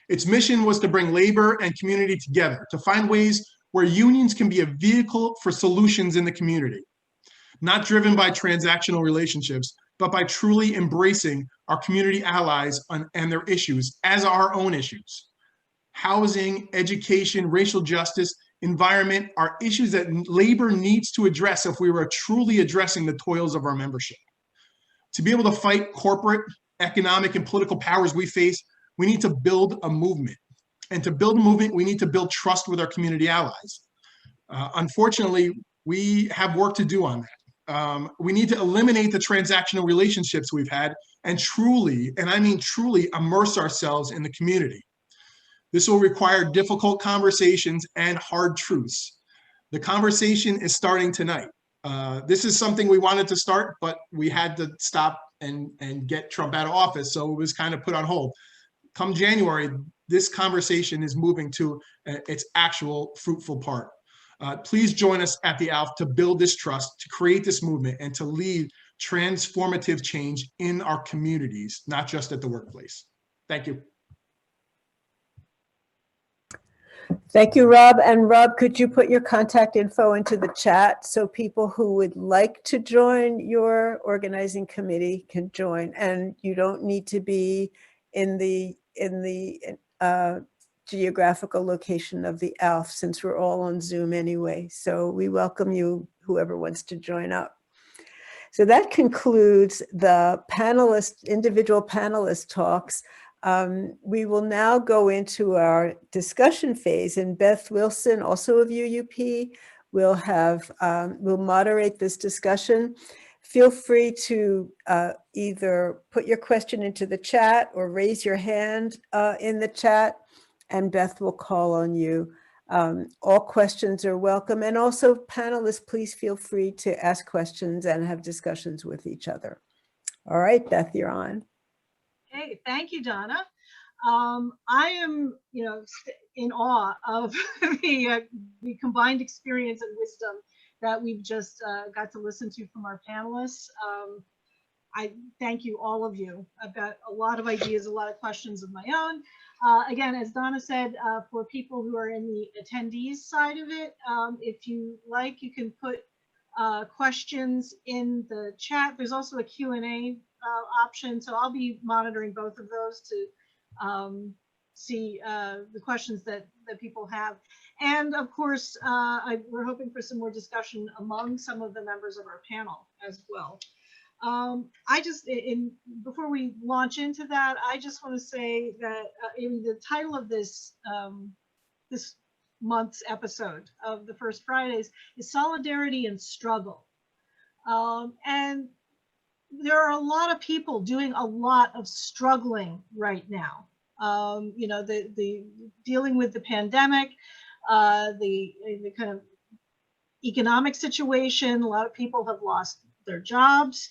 Its mission was to bring labor and community together, to find ways where unions can be a vehicle for solutions in the community, not driven by transactional relationships, but by truly embracing our community allies and their issues as our own issues. Housing, education, racial justice, environment are issues that labor needs to address if we were truly addressing the toils of our membership. To be able to fight corporate, economic, and political powers we face, we need to build a movement. And to build a movement, we need to build trust with our community allies. Unfortunately, we have work to do on that. We need to eliminate the transactional relationships we've had and truly, and I mean truly, immerse ourselves in the community. This will require difficult conversations and hard truths. The conversation is starting tonight. This is something we wanted to start, but we had to stop and get Trump out of office, so it was kind of put on hold. Come January, this conversation is moving to its actual fruitful part. Please join us at the ALF to build this trust, to create this movement, and to lead transformative change in our communities, not just at the workplace. Thank you. Thank you, Rob. And Rob, could you put your contact info into the chat so people who would like to join your organizing committee can join? And you don't need to be in the geographical location of the ALF, since we're all on Zoom anyway. So we welcome you, whoever wants to join up. So that concludes the individual panelist talks. We will now go into our discussion phase, and Beth Wilson, also of UUP, will moderate this discussion. Feel free to either put your question into the chat or raise your hand in the chat, and Beth will call on you. All questions are welcome. And also panelists, please feel free to ask questions and have discussions with each other. All right, Beth, you're on. Hey, thank you, Donna. I am, in awe of the combined experience and wisdom that we've just got to listen to from our panelists. I thank you, all of you. I've got a lot of ideas, a lot of questions of my own. Again, as Donna said, for people who are in the attendees side of it, if you like, you can put questions in the chat. There's also a Q&A option, so I'll be monitoring both of those to see the questions that people have. And of course, we're hoping for some more discussion among some of the members of our panel as well. Before we launch into that, I just want to say that the title of this this month's episode of the First Fridays is Solidarity and Struggle. And there are a lot of people doing a lot of struggling right now. The dealing with the pandemic, the kind of economic situation. A lot of people have lost their jobs.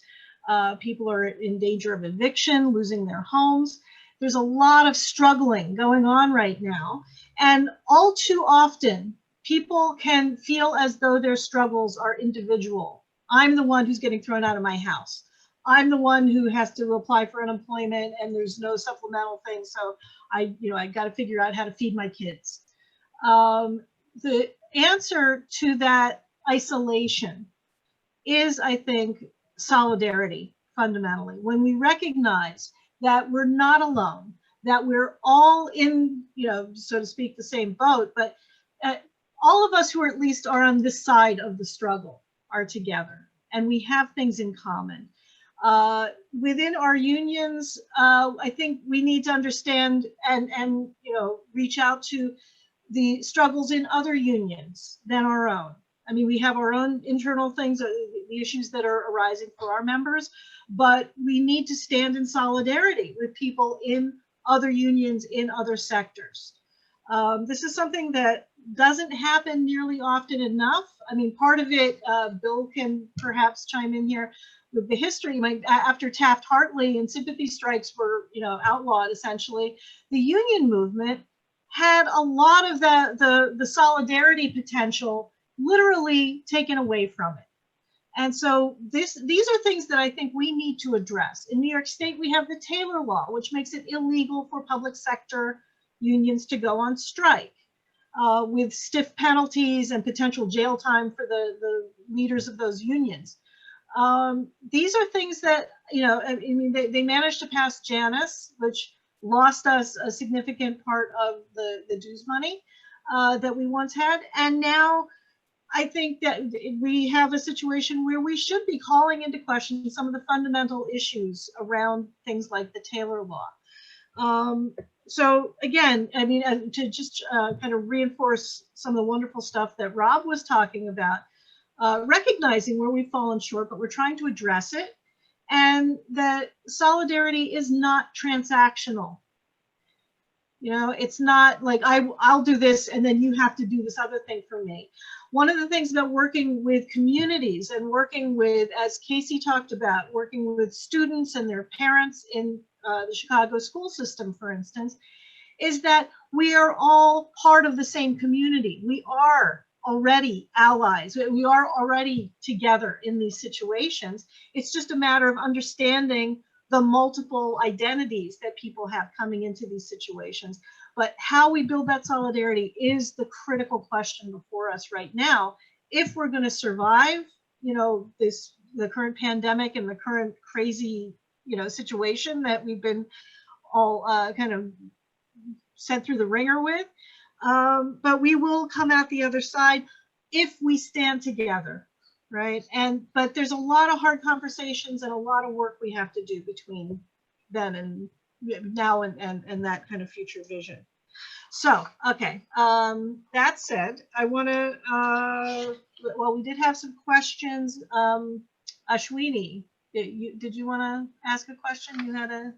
People are in danger of eviction, losing their homes. There's a lot of struggling going on right now. And all too often, people can feel as though their struggles are individual. I'm the one who's getting thrown out of my house. I'm the one who has to apply for unemployment and there's no supplemental thing. So I got to figure out how to feed my kids. The answer to that isolation is, I think, solidarity fundamentally. When we recognize that we're not alone, that we're all in, so to speak, the same boat, but all of us who at least are on this side of the struggle are together and we have things in common. Within our unions, I think we need to understand and reach out to the struggles in other unions than our own. I mean, we have our own internal things, the issues that are arising for our members, but we need to stand in solidarity with people in other unions in other sectors. This is something that doesn't happen nearly often enough. I mean, part of it, Bill can perhaps chime in here with the history. After Taft-Hartley and sympathy strikes were, outlawed, essentially, the union movement had a lot of the solidarity potential literally taken away from it. And so these are things that I think we need to address. In New York State, we have the Taylor Law, which makes it illegal for public sector unions to go on strike, with stiff penalties and potential jail time for the leaders of those unions. These are things that, I mean, they managed to pass Janus, which lost us a significant part of the dues money that we once had. And now I think that we have a situation where we should be calling into question some of the fundamental issues around things like the Taylor Law. So again, I mean, to just kind of reinforce some of the wonderful stuff that Rob was talking about, recognizing where we've fallen short, but we're trying to address it, and that solidarity is not transactional. It's not like I'll do this and then you have to do this other thing for me. One of the things about working with communities and working with, as Casey talked about, working with students and their parents in the Chicago school system, for instance, is that we are all part of the same community. We are already allies. We are already together in these situations. It's just a matter of understanding the multiple identities that people have coming into these situations. But how we build that solidarity is the critical question before us right now. If we're going to survive, the current pandemic and the current crazy, situation that we've been all kind of sent through the ringer with, but we will come out the other side if we stand together. Right. But there's a lot of hard conversations and a lot of work we have to do between then and now and that kind of future vision. So, okay. That said, I want to, we did have some questions. Ashwini, did you want to ask a question? You had a.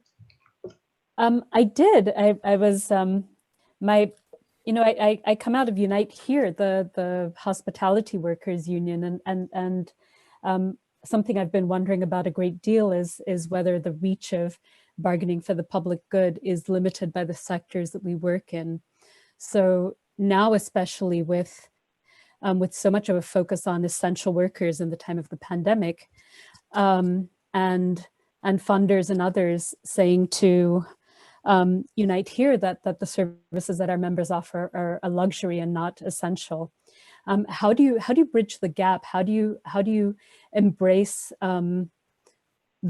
I did. I was, I come out of Unite Here, the hospitality workers union, and something I've been wondering about a great deal is whether the reach of bargaining for the public good is limited by the sectors that we work in. So now, especially with so much of a focus on essential workers in the time of the pandemic, and funders and others saying to Unite Here that the services that our members offer are a luxury and not essential. How do you bridge the gap? How do you embrace the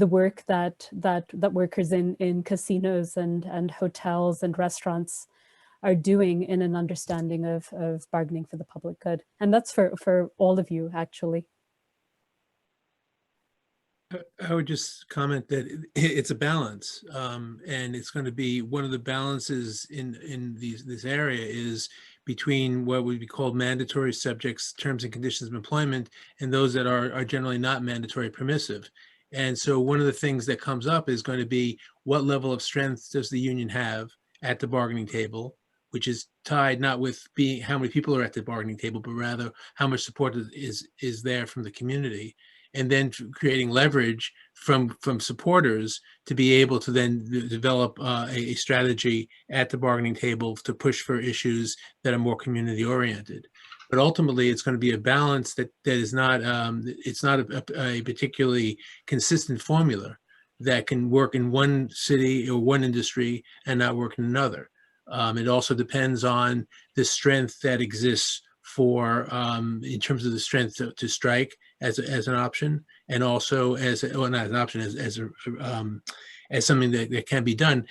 work that workers in casinos and hotels and restaurants are doing in an understanding of bargaining for the public good? And that's for all of you, actually. I would just comment that it's a balance, and it's going to be one of the balances in this area is between what would be called mandatory subjects, terms and conditions of employment, and those that are generally not mandatory permissive. And so one of the things that comes up is going to be what level of strength does the union have at the bargaining table, which is tied not with being how many people are at the bargaining table, but rather how much support is there from the community. And then creating leverage from supporters to be able to then develop a strategy at the bargaining table to push for issues that are more community oriented. but ultimately it's going to be a balance that is not, it's not a particularly consistent formula that can work in one city or one industry and not work in another. It also depends on the strength that exists for, in terms of the strength to strike as an option, and also as, well, not an option, as something that can be done.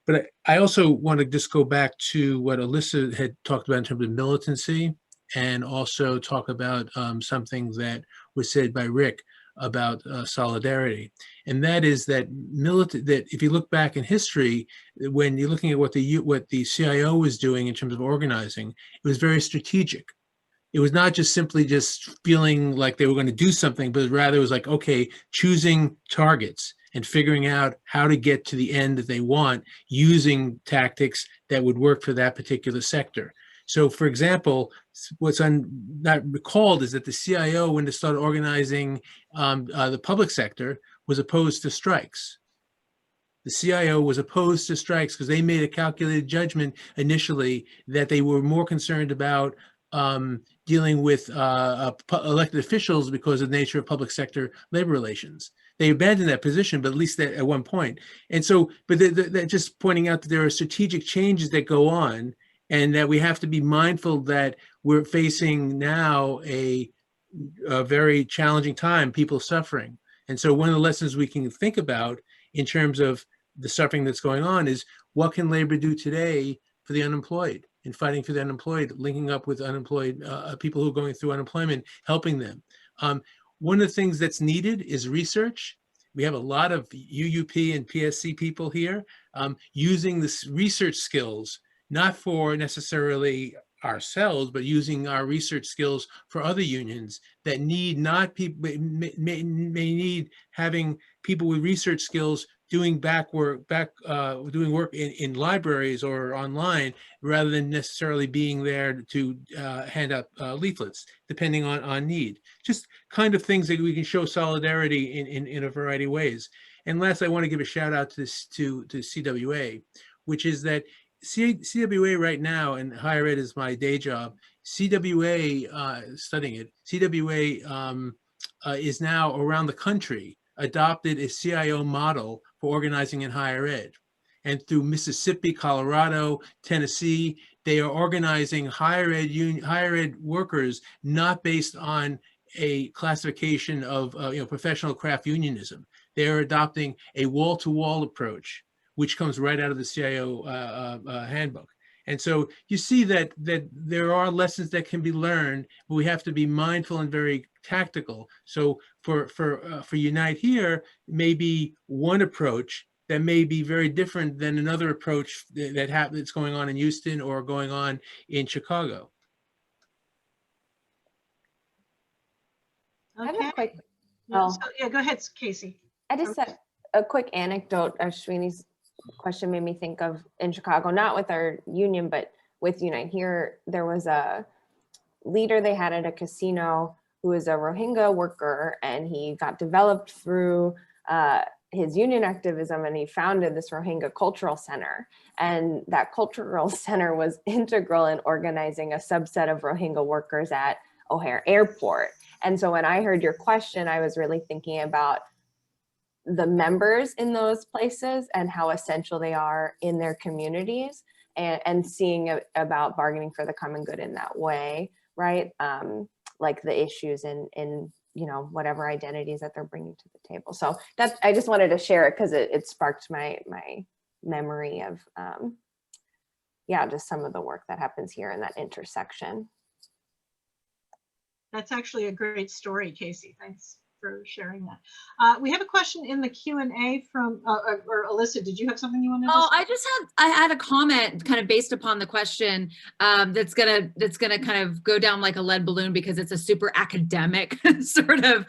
But I also want to just go back to what Alyssa had talked about in terms of militancy, and also talk about something that was said by Rick about solidarity. And that is that that if you look back in history, when you're looking at what the CIO was doing in terms of organizing, it was very strategic. It was not just simply just feeling like they were going to do something, but rather it was like, okay, choosing targets and figuring out how to get to the end that they want using tactics that would work for that particular sector. So, for example, what's not recalled is that the CIO, when they started organizing the public sector, was opposed to strikes. The CIO was opposed to strikes because they made a calculated judgment initially that they were more concerned about dealing with elected officials because of the nature of public sector labor relations. They abandoned that position, but at least at one point. And so, but they're just pointing out that there are strategic changes that go on, and that we have to be mindful that we're facing now a very challenging time, people suffering. And so one of the lessons we can think about in terms of the suffering that's going on is, what can labor do today for the unemployed, in fighting for the unemployed, linking up with unemployed people who are going through unemployment, helping them. One of the things that's needed is research. We have a lot of UUP and PSC people here using this research skills, not for necessarily ourselves, but using our research skills for other unions that need not people may need having people with research skills doing doing work in libraries or online, rather than necessarily being there to hand out leaflets, depending on need. Just kind of things that we can show solidarity in a variety of ways. And last, I want to give a shout out to CWA, which is that CWA right now, and higher ed is my day job, CWA, studying it, CWA is now around the country adopted a CIO model for organizing in higher ed. And through Mississippi, Colorado, Tennessee, they are organizing higher ed workers not based on a classification of professional craft unionism. They are adopting a wall-to-wall approach, which comes right out of the CIO handbook. And so you see that there are lessons that can be learned, but we have to be mindful and very tactical. So for Unite here, maybe one approach that may be very different than another approach that's going on in Houston or going on in Chicago. I have Okay. a quick, Yeah, oh. so, yeah, go ahead, Casey. I just said a quick anecdote of Srini's question made me think of in Chicago, not with our union, but with Unite Here, there was a leader they had at a casino who was a Rohingya worker, and he got developed through his union activism, and he founded this Rohingya Cultural Center. And that cultural center was integral in organizing a subset of Rohingya workers at O'Hare Airport. And so when I heard your question, I was really thinking about the members in those places and how essential they are in their communities, and seeing about bargaining for the common good in that way, right? Like the issues in whatever identities that they're bringing to the table. So that's, I just wanted to share it because it sparked my memory of just some of the work that happens here in that intersection. That's actually a great story, Casey. Thanks for sharing that. We have a question in the Q&A from, or Alyssa, did you have something you wanted to say? I had a comment kind of based upon the question that's gonna kind of go down like a lead balloon, because it's a super academic sort of,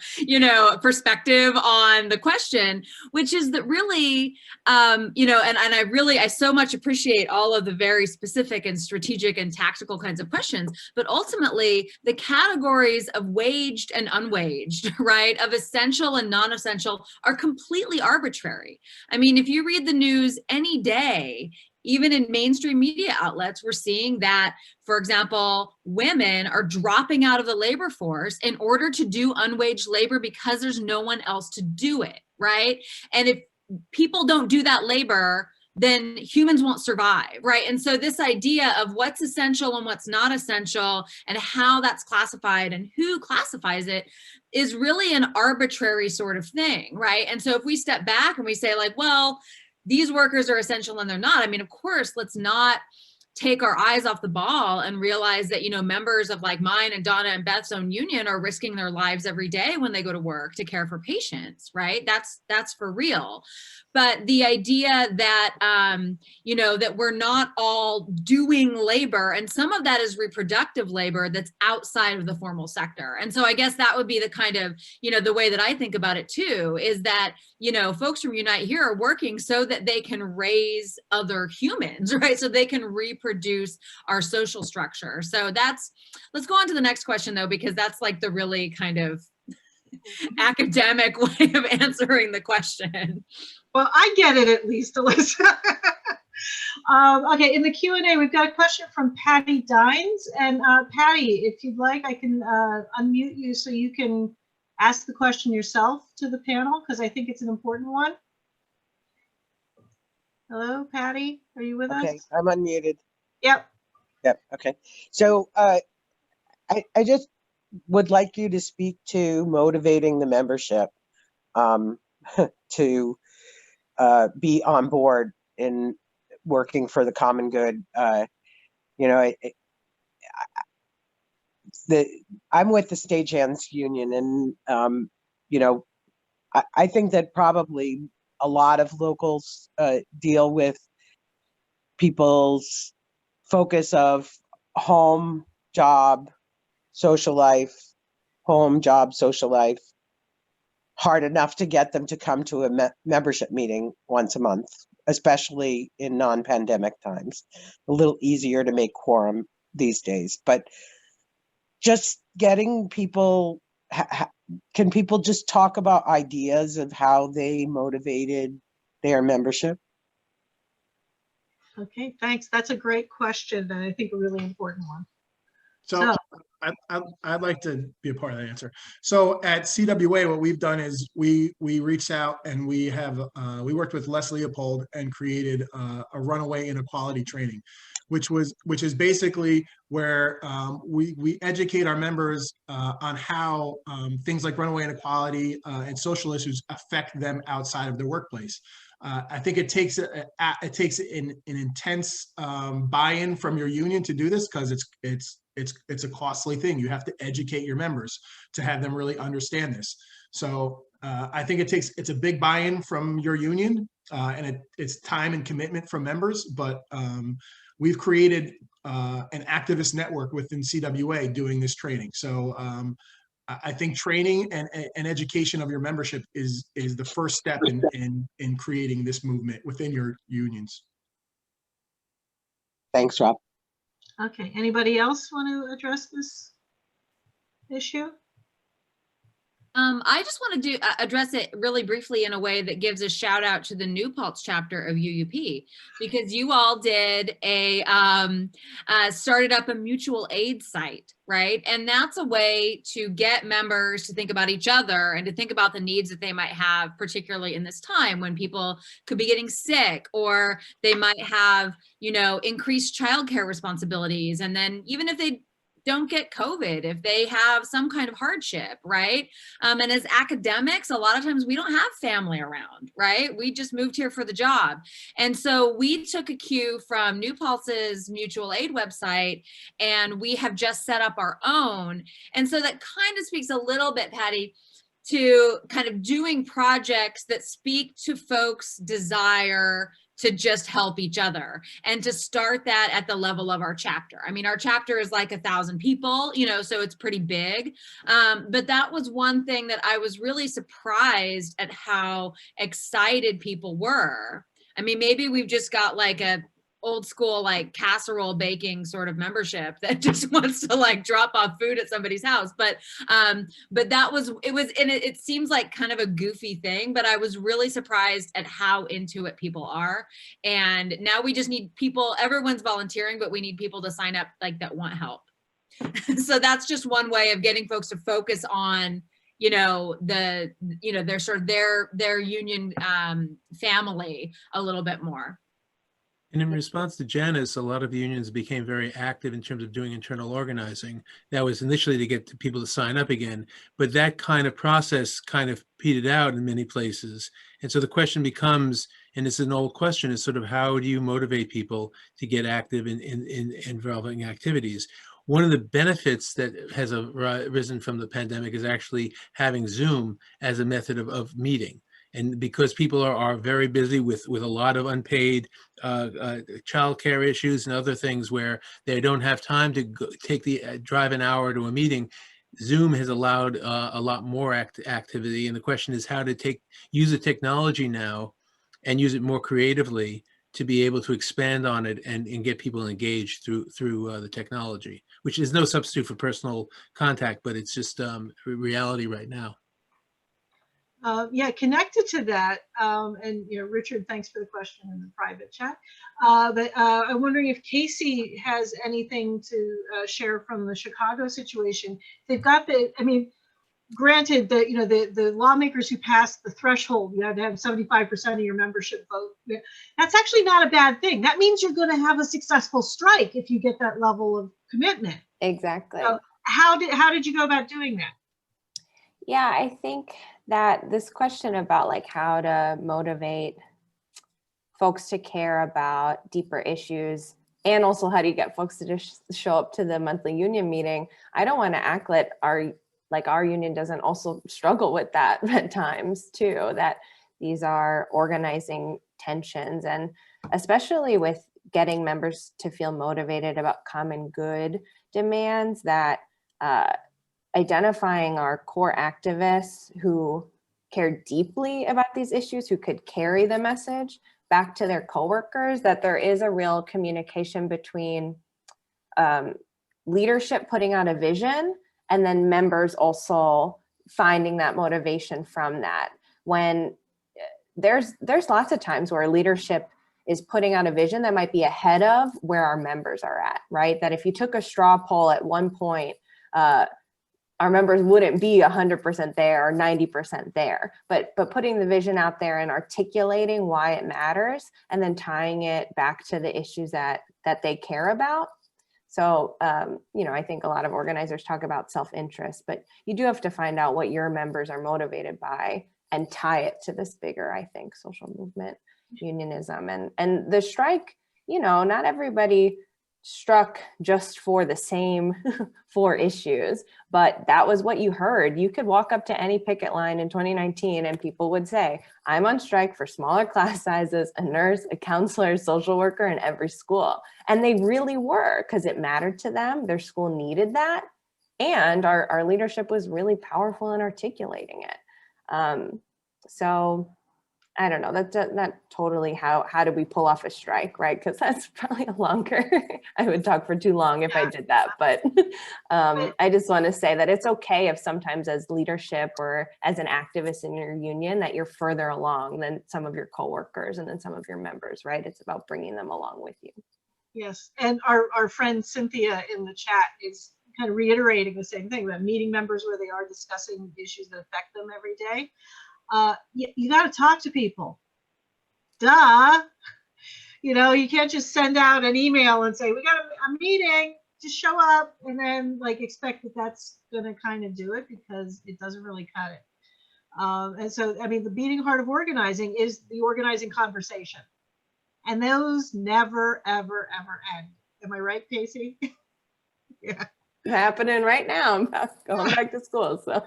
perspective on the question, which is that really, I so much appreciate all of the very specific and strategic and tactical kinds of questions, but ultimately the categories of waged and unwaged, right, of essential and non-essential are completely arbitrary. I mean, if you read the news any day, even in mainstream media outlets, we're seeing that, for example, women are dropping out of the labor force in order to do unwaged labor because there's no one else to do it, right? And if people don't do that labor, then humans won't survive, right? And so this idea of what's essential and what's not essential and how that's classified and who classifies it is really an arbitrary sort of thing, right? And so if we step back and we say like, well, these workers are essential and they're not, I mean, of course, let's not take our eyes off the ball and realize that, you know, members of like mine and Donna and Beth's own union are risking their lives every day when they go to work to care for patients, right? That's for real. But the idea that, you know, that we're not all doing labor, and some of that is reproductive labor that's outside of the formal sector. And so I guess that would be the kind of, you know, the way that I think about it too, is that, you know, folks from Unite Here are working so that they can raise other humans, right? So they can reproduce our social structure. So let's go on to the next question though, because that's like the really kind of academic way of answering the question. Well, I get it at least, Alyssa. Okay, in the Q&A, we've got a question from Patty Dines. And Patty, if you'd like, I can unmute you so you can ask the question yourself to the panel, because I think it's an important one. Hello, Patty, are you with us? Okay, I'm unmuted. Yep. Yep, okay. So I just would like you to speak to motivating the membership to be on board in working for the common good. You know, I'm with the Stagehands Union, and you know, I think that probably a lot of locals deal with people's focus of home, job, social life, home, job, social life, hard enough to get them to come to a membership meeting once a month, especially in non-pandemic times. A little easier to make quorum these days, but just getting people, can people just talk about ideas of how they motivated their membership? Okay, thanks. That's a great question, and I think a really important one. So I'd like to be a part of that answer. So at CWA, what we've done is we reached out and we worked with Les Leopold and created a runaway inequality training, which is basically where we educate our members on how things like runaway inequality and social issues affect them outside of their workplace. I think it takes an intense buy-in from your union to do this, because it's a costly thing. You have to educate your members to have them really understand this. So I think it's a big buy-in from your union, and it's time and commitment from members. But we've created an activist network within CWA doing this training. So I think training and education of your membership is the first step in creating this movement within your unions. Thanks, Rob. Okay, anybody else want to address this issue? I just want to address it really briefly in a way that gives a shout out to the New Paltz chapter of UUP, because you all did started up a mutual aid site, right? And that's a way to get members to think about each other and to think about the needs that they might have, particularly in this time when people could be getting sick, or they might have, you know, increased childcare responsibilities. And then even if they don't get COVID, if they have some kind of hardship, right? And as academics, a lot of times we don't have family around, right? We just moved here for the job. And so we took a cue from New Paltz's mutual aid website, and we have just set up our own. And so that kind of speaks a little bit, Patty, to kind of doing projects that speak to folks' desire to just help each other, and to start that at the level of our chapter. I mean, our chapter is like 1,000 people, you know, so it's pretty big. But that was one thing that I was really surprised at how excited people were. I mean, maybe we've just got like a old school like casserole baking sort of membership that just wants to like drop off food at somebody's house. But that was, and it seems like kind of a goofy thing, but I was really surprised at how into it people are. And now we just need people, everyone's volunteering, but we need people to sign up like that want help. So that's just one way of getting folks to focus on, their sort of their union family a little bit more. And in response to Janice, a lot of unions became very active in terms of doing internal organizing. That was initially to get people to sign up again, but that kind of process kind of petered out in many places. And so the question becomes, and it's an old question, is sort of how do you motivate people to get active in involving activities? One of the benefits that has arisen from the pandemic is actually having Zoom as a method of meeting. And because people are very busy with a lot of unpaid childcare issues and other things where they don't have time to drive an hour to a meeting, Zoom has allowed a lot more activity. And the question is how to use the technology now and use it more creatively to be able to expand on it and get people engaged through the technology, which is no substitute for personal contact, but it's just reality right now. Yeah, connected to that, and Richard, thanks for the question in the private chat. But I'm wondering if Casey has anything to share from the Chicago situation. They've got granted that the lawmakers who passed the threshold, you had to have 75% of your membership vote. That's actually not a bad thing. That means you're going to have a successful strike if you get that level of commitment. Exactly. So how did you go about doing that? Yeah, I think that this question about like how to motivate folks to care about deeper issues, and also how do you get folks to just show up to the monthly union meeting, I don't want to act like our union doesn't also struggle with that at times too, that these are organizing tensions, and especially with getting members to feel motivated about common good demands, that identifying our core activists who care deeply about these issues, who could carry the message back to their coworkers, that there is a real communication between leadership putting out a vision and then members also finding that motivation from that. When there's lots of times where leadership is putting out a vision that might be ahead of where our members are at, right? That if you took a straw poll at one point, our members wouldn't be 100% there or 90% there, but putting the vision out there and articulating why it matters and then tying it back to the issues that they care about. So, I think a lot of organizers talk about self-interest, but you do have to find out what your members are motivated by and tie it to this bigger, I think, social movement, unionism. And the strike, not everybody struck just for the same 4 issues, but that was what you heard. You could walk up to any picket line in 2019 and people would say, I'm on strike for smaller class sizes, a nurse, a counselor, a social worker in every school. And they really were, because it mattered to them. Their school needed that. And our leadership was really powerful in articulating it. So I don't know, that's not totally how do we pull off a strike, right? Because that's probably a longer, I would talk for too long if I did that. But I just want to say that it's okay if sometimes as leadership or as an activist in your union that you're further along than some of your coworkers and then some of your members, right? It's about bringing them along with you. Yes, and our friend Cynthia in the chat is kind of reiterating the same thing, about meeting members where they are discussing issues that affect them every day. You got to talk to people. Duh. You can't just send out an email and say, we got a meeting, just show up, and then expect that that's going to kind of do it, because it doesn't really cut it. And so, the beating heart of organizing is the organizing conversation. And those never, ever, ever end. Am I right, Casey? Yeah. Happening right now. I'm going back to school. So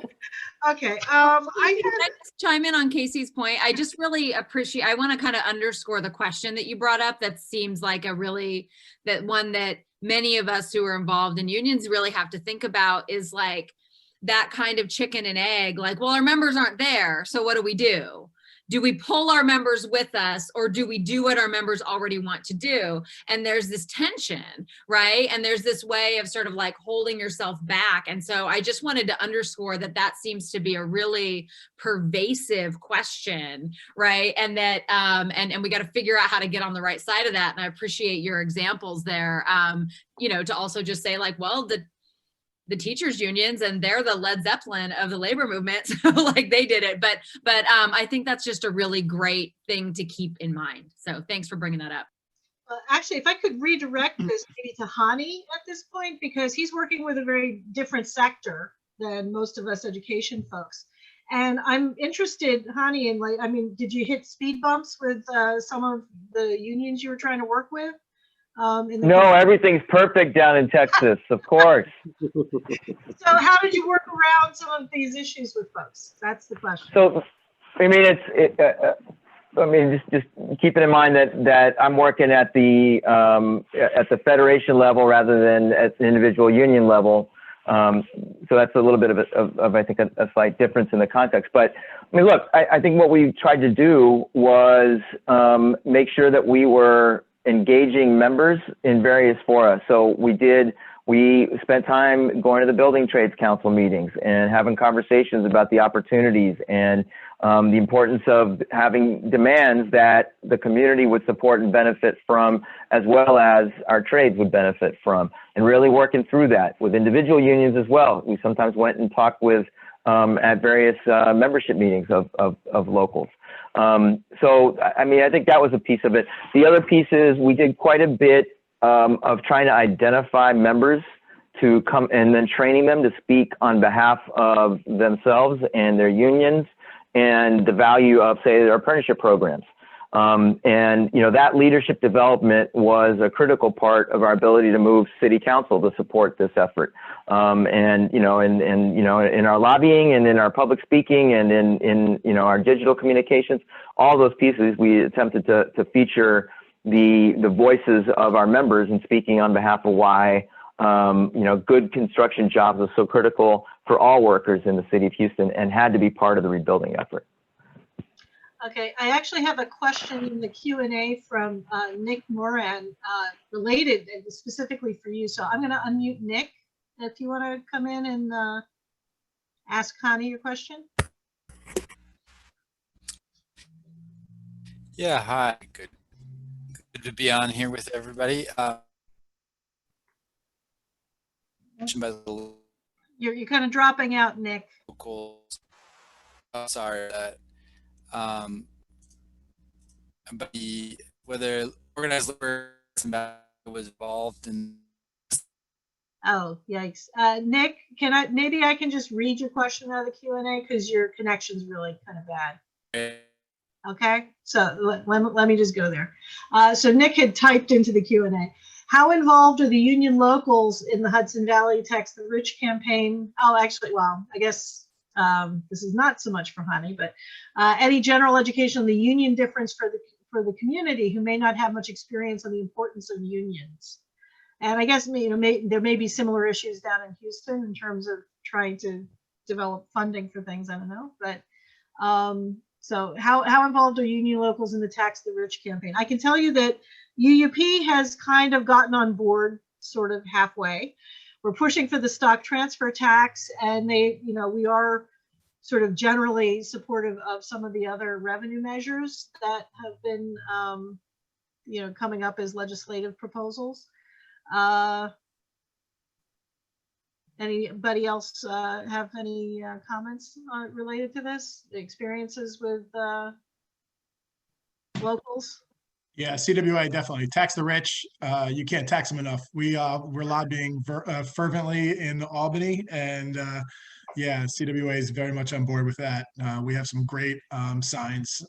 okay. Can I just chime in on Casey's point? I just really appreciate, I want to kind of underscore the question that you brought up. That seems like that one that many of us who are involved in unions really have to think about, is like that kind of chicken and egg, well, our members aren't there, so what do we do? do we pull our members with us, or do we do what our members already want to do? And there's this tension, right? And there's this way of sort of like holding yourself back. And so I just wanted to underscore that that seems to be a really pervasive question, right? And that and we got to figure out how to get on the right side of that. And I appreciate your examples there, you know, to also just say like, well, the teachers unions, and they're the Led Zeppelin of the labor movement, so like they did it. But I think that's just a really great thing to keep in mind. So thanks for bringing that up. Actually, if I could redirect this maybe to Hani at this point, because he's working with a very different sector than most of us education folks. And I'm interested, Hani, in like, I mean, did you hit speed bumps with some of the unions you were trying to work with? No, everything's perfect down in Texas, of course. So how did you work around some of these issues with folks? That's the question. So, I mean, just keeping in mind that I'm working at the federation level rather than at the individual union level. So that's a little bit of I think a slight difference in the context. But I mean, look, I think what we tried to do was make sure that we were engaging members in various fora. So we spent time going to the Building Trades Council meetings and having conversations about the opportunities and the importance of having demands that the community would support and benefit from, as well as our trades would benefit from, and really working through that with individual unions as well. We sometimes went and talked with at various membership meetings of locals. So, I mean, I think that was a piece of it. The other piece is we did quite a bit of trying to identify members to come and then training them to speak on behalf of themselves and their unions and the value of, say, their apprenticeship programs. And, you know, that leadership development was a critical part of our ability to move city council to support this effort. And, you know, in our lobbying and in our public speaking and in you know, our digital communications, all those pieces, we attempted to feature the voices of our members and speaking on behalf of why, you know, good construction jobs are so critical for all workers in the city of Houston and had to be part of the rebuilding effort. Okay, I actually have a question in the Q&A from Nick Moran related and specifically for you. So I'm going to unmute Nick if you want to come in and ask Connie your question. Yeah, hi. Good to be on here with everybody. You're kind of dropping out, Nick. Sorry that. But whether organized labor was involved in. Oh, yikes. Nick, maybe I can just read your question out of the Q&A because your connection's really kind of bad. Okay, so let me just go there. So Nick had typed into the Q&A. How involved are the union locals in the Hudson Valley Tax the Rich campaign? Oh, actually, well, I guess this is not so much for Hani, but any general education on the union difference for the community who may not have much experience on the importance of unions. And I guess, you know, there may be similar issues down in Houston in terms of trying to develop funding for things. I don't know, but so how involved are union locals in the Tax the Rich campaign? I can tell you that UUP has kind of gotten on board sort of halfway. We're pushing for the stock transfer tax, and we are sort of generally supportive of some of the other revenue measures that have been, coming up as legislative proposals. Anybody else have any comments related to this? The experiences with locals? Yeah, CWA definitely. Tax the rich. You can't tax them enough. We're lobbying fervently in Albany, and yeah, CWA is very much on board with that. We have some great signs.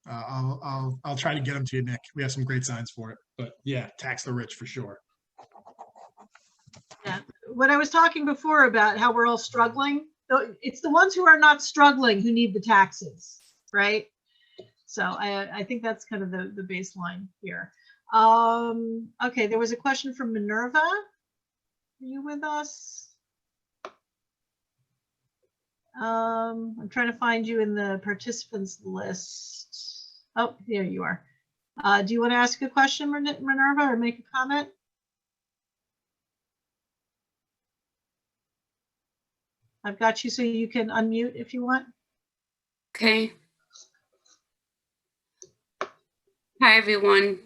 I'll try to get them to you, Nick. We have some great signs for it. But yeah, tax the rich for sure. Yeah, when I was talking before about how we're all struggling, it's the ones who are not struggling who need the taxes, right? So I think that's kind of the baseline here. Okay, there was a question from Minerva. Are you with us? I'm trying to find you in the participants list. Oh, there you are. Do you want to ask a question, Minerva, or make a comment? I've got you so you can unmute if you want. Okay. Hi, everyone.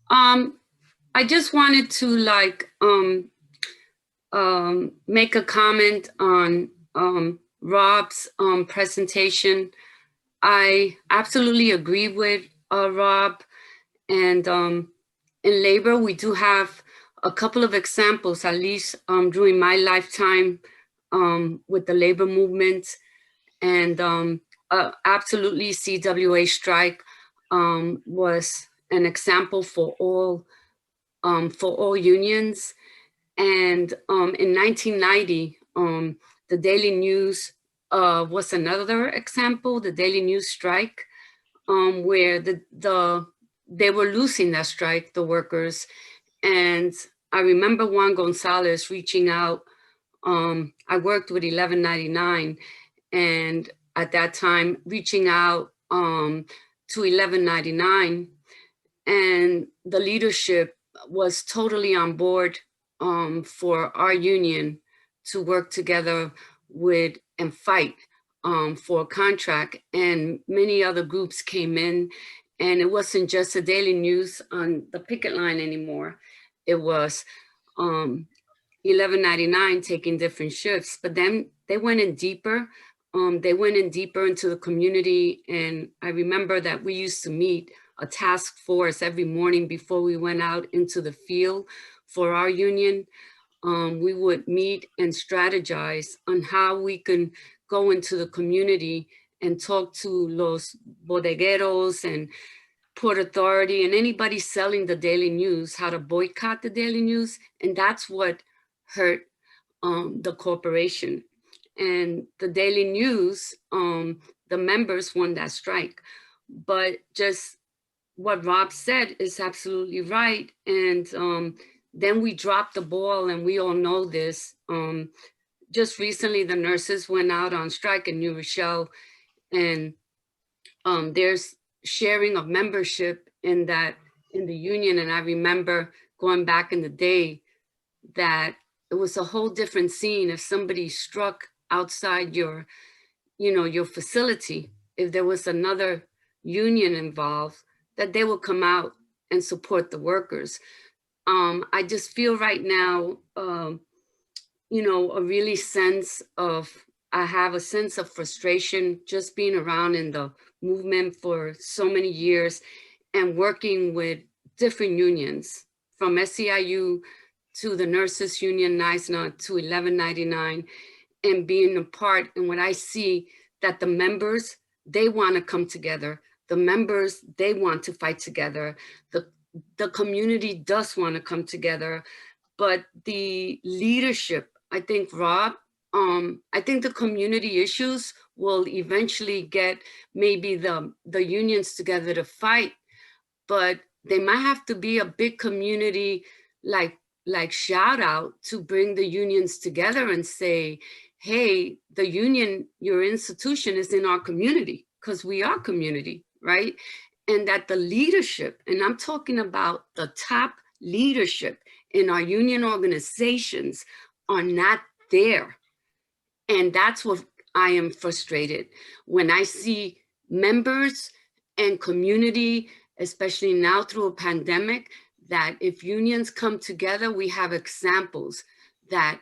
I just wanted to make a comment on Rob's presentation. I absolutely agree with Rob, and in labor, we do have a couple of examples, at least during my lifetime with the labor movement, and absolutely CWA strike was an example for all unions. And in 1990, the Daily News was another example, the Daily News strike, where they were losing that strike, the workers. And I remember Juan Gonzalez reaching out. I worked with 1199, and at that time reaching out to 1199, and the leadership was totally on board for our union to work together with and fight for a contract. And many other groups came in, and it wasn't just the Daily News on the picket line anymore. It was 1199 taking different shifts, but then they went in deeper. They went in deeper into the community. And I remember that we used to meet a task force every morning before we went out into the field for our union. We would meet and strategize on how we can go into the community and talk to los bodegueros and Port Authority and anybody selling the Daily News, how to boycott the Daily News. And that's what hurt the corporation. And the Daily News, the members won that strike. But just what Rob said is absolutely right. And then we dropped the ball, and we all know this. Just recently, the nurses went out on strike in New Rochelle, and there's sharing of membership in the union. And I remember going back in the day that it was a whole different scene if somebody struck outside your facility. If there was another union involved, that they will come out and support the workers. I just feel right now, a really I have a sense of frustration just being around in the movement for so many years and working with different unions, from SEIU to the Nurses Union, NISNA, to 1199, and being a part. And what I see, that the members, they want to come together. The members, they want to fight together. The community does want to come together, but the leadership, I think, Rob, I think the community issues will eventually get maybe the unions together to fight, but they might have to be a big community like shout out to bring the unions together and say, hey, the union, your institution is in our community, because we are community, right? And that the leadership, and I'm talking about the top leadership in our union organizations, are not there. And that's what I am frustrated when I see members and community, especially now through a pandemic, that if unions come together, we have examples that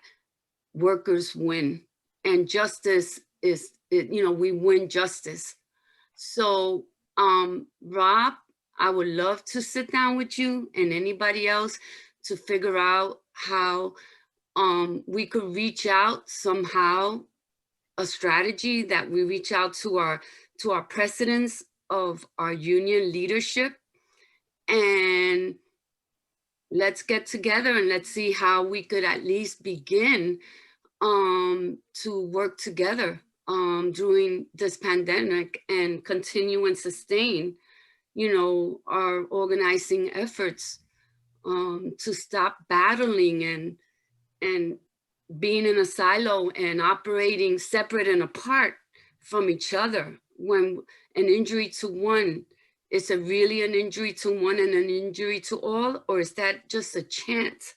workers win, and justice is, we win justice. So Rob, I would love to sit down with you and anybody else to figure out how we could reach out somehow, a strategy that we reach out to our presidents of our union leadership, and let's get together and let's see how we could at least begin to work together during this pandemic and continue and sustain, our organizing efforts to stop battling and being in a silo and operating separate and apart from each other. When an injury to one, is it really an injury to one and an injury to all? Or is that just a chance,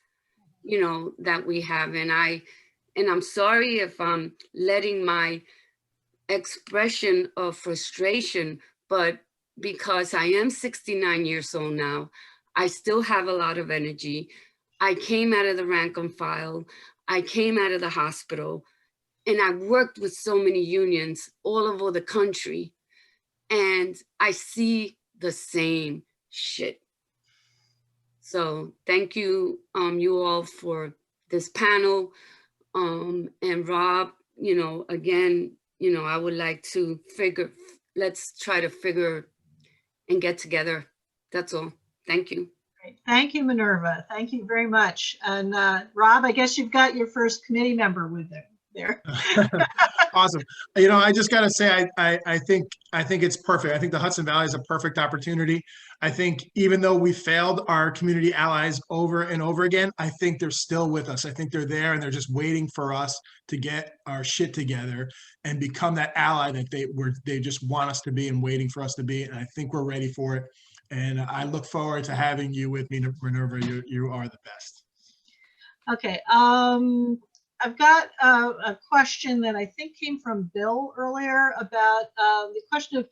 you know, that we have? And I'm sorry if I'm letting my expression of frustration, but because I am 69 years old now, I still have a lot of energy. I came out of the rank and file. I came out of the hospital, and I worked with so many unions all over the country, and I see the same shit. So thank you, you all, for this panel. And Rob, you know, again, you know, I would like to let's try to figure and get together. That's all. Thank you. Great. Thank you, Minerva. Thank you very much. And Rob, I guess you've got your first committee member with it there. Awesome. You know, I just got to say, I think it's perfect. I think the Hudson Valley is a perfect opportunity. I think even though we failed our community allies over and over again, I think they're still with us. I think they're there and they're just waiting for us to get our shit together and become that ally that they just want us to be and waiting for us to be. And I think we're ready for it. And I look forward to having you with me, Minerva. You are the best. Okay. I've got a question that I think came from Bill earlier about the question of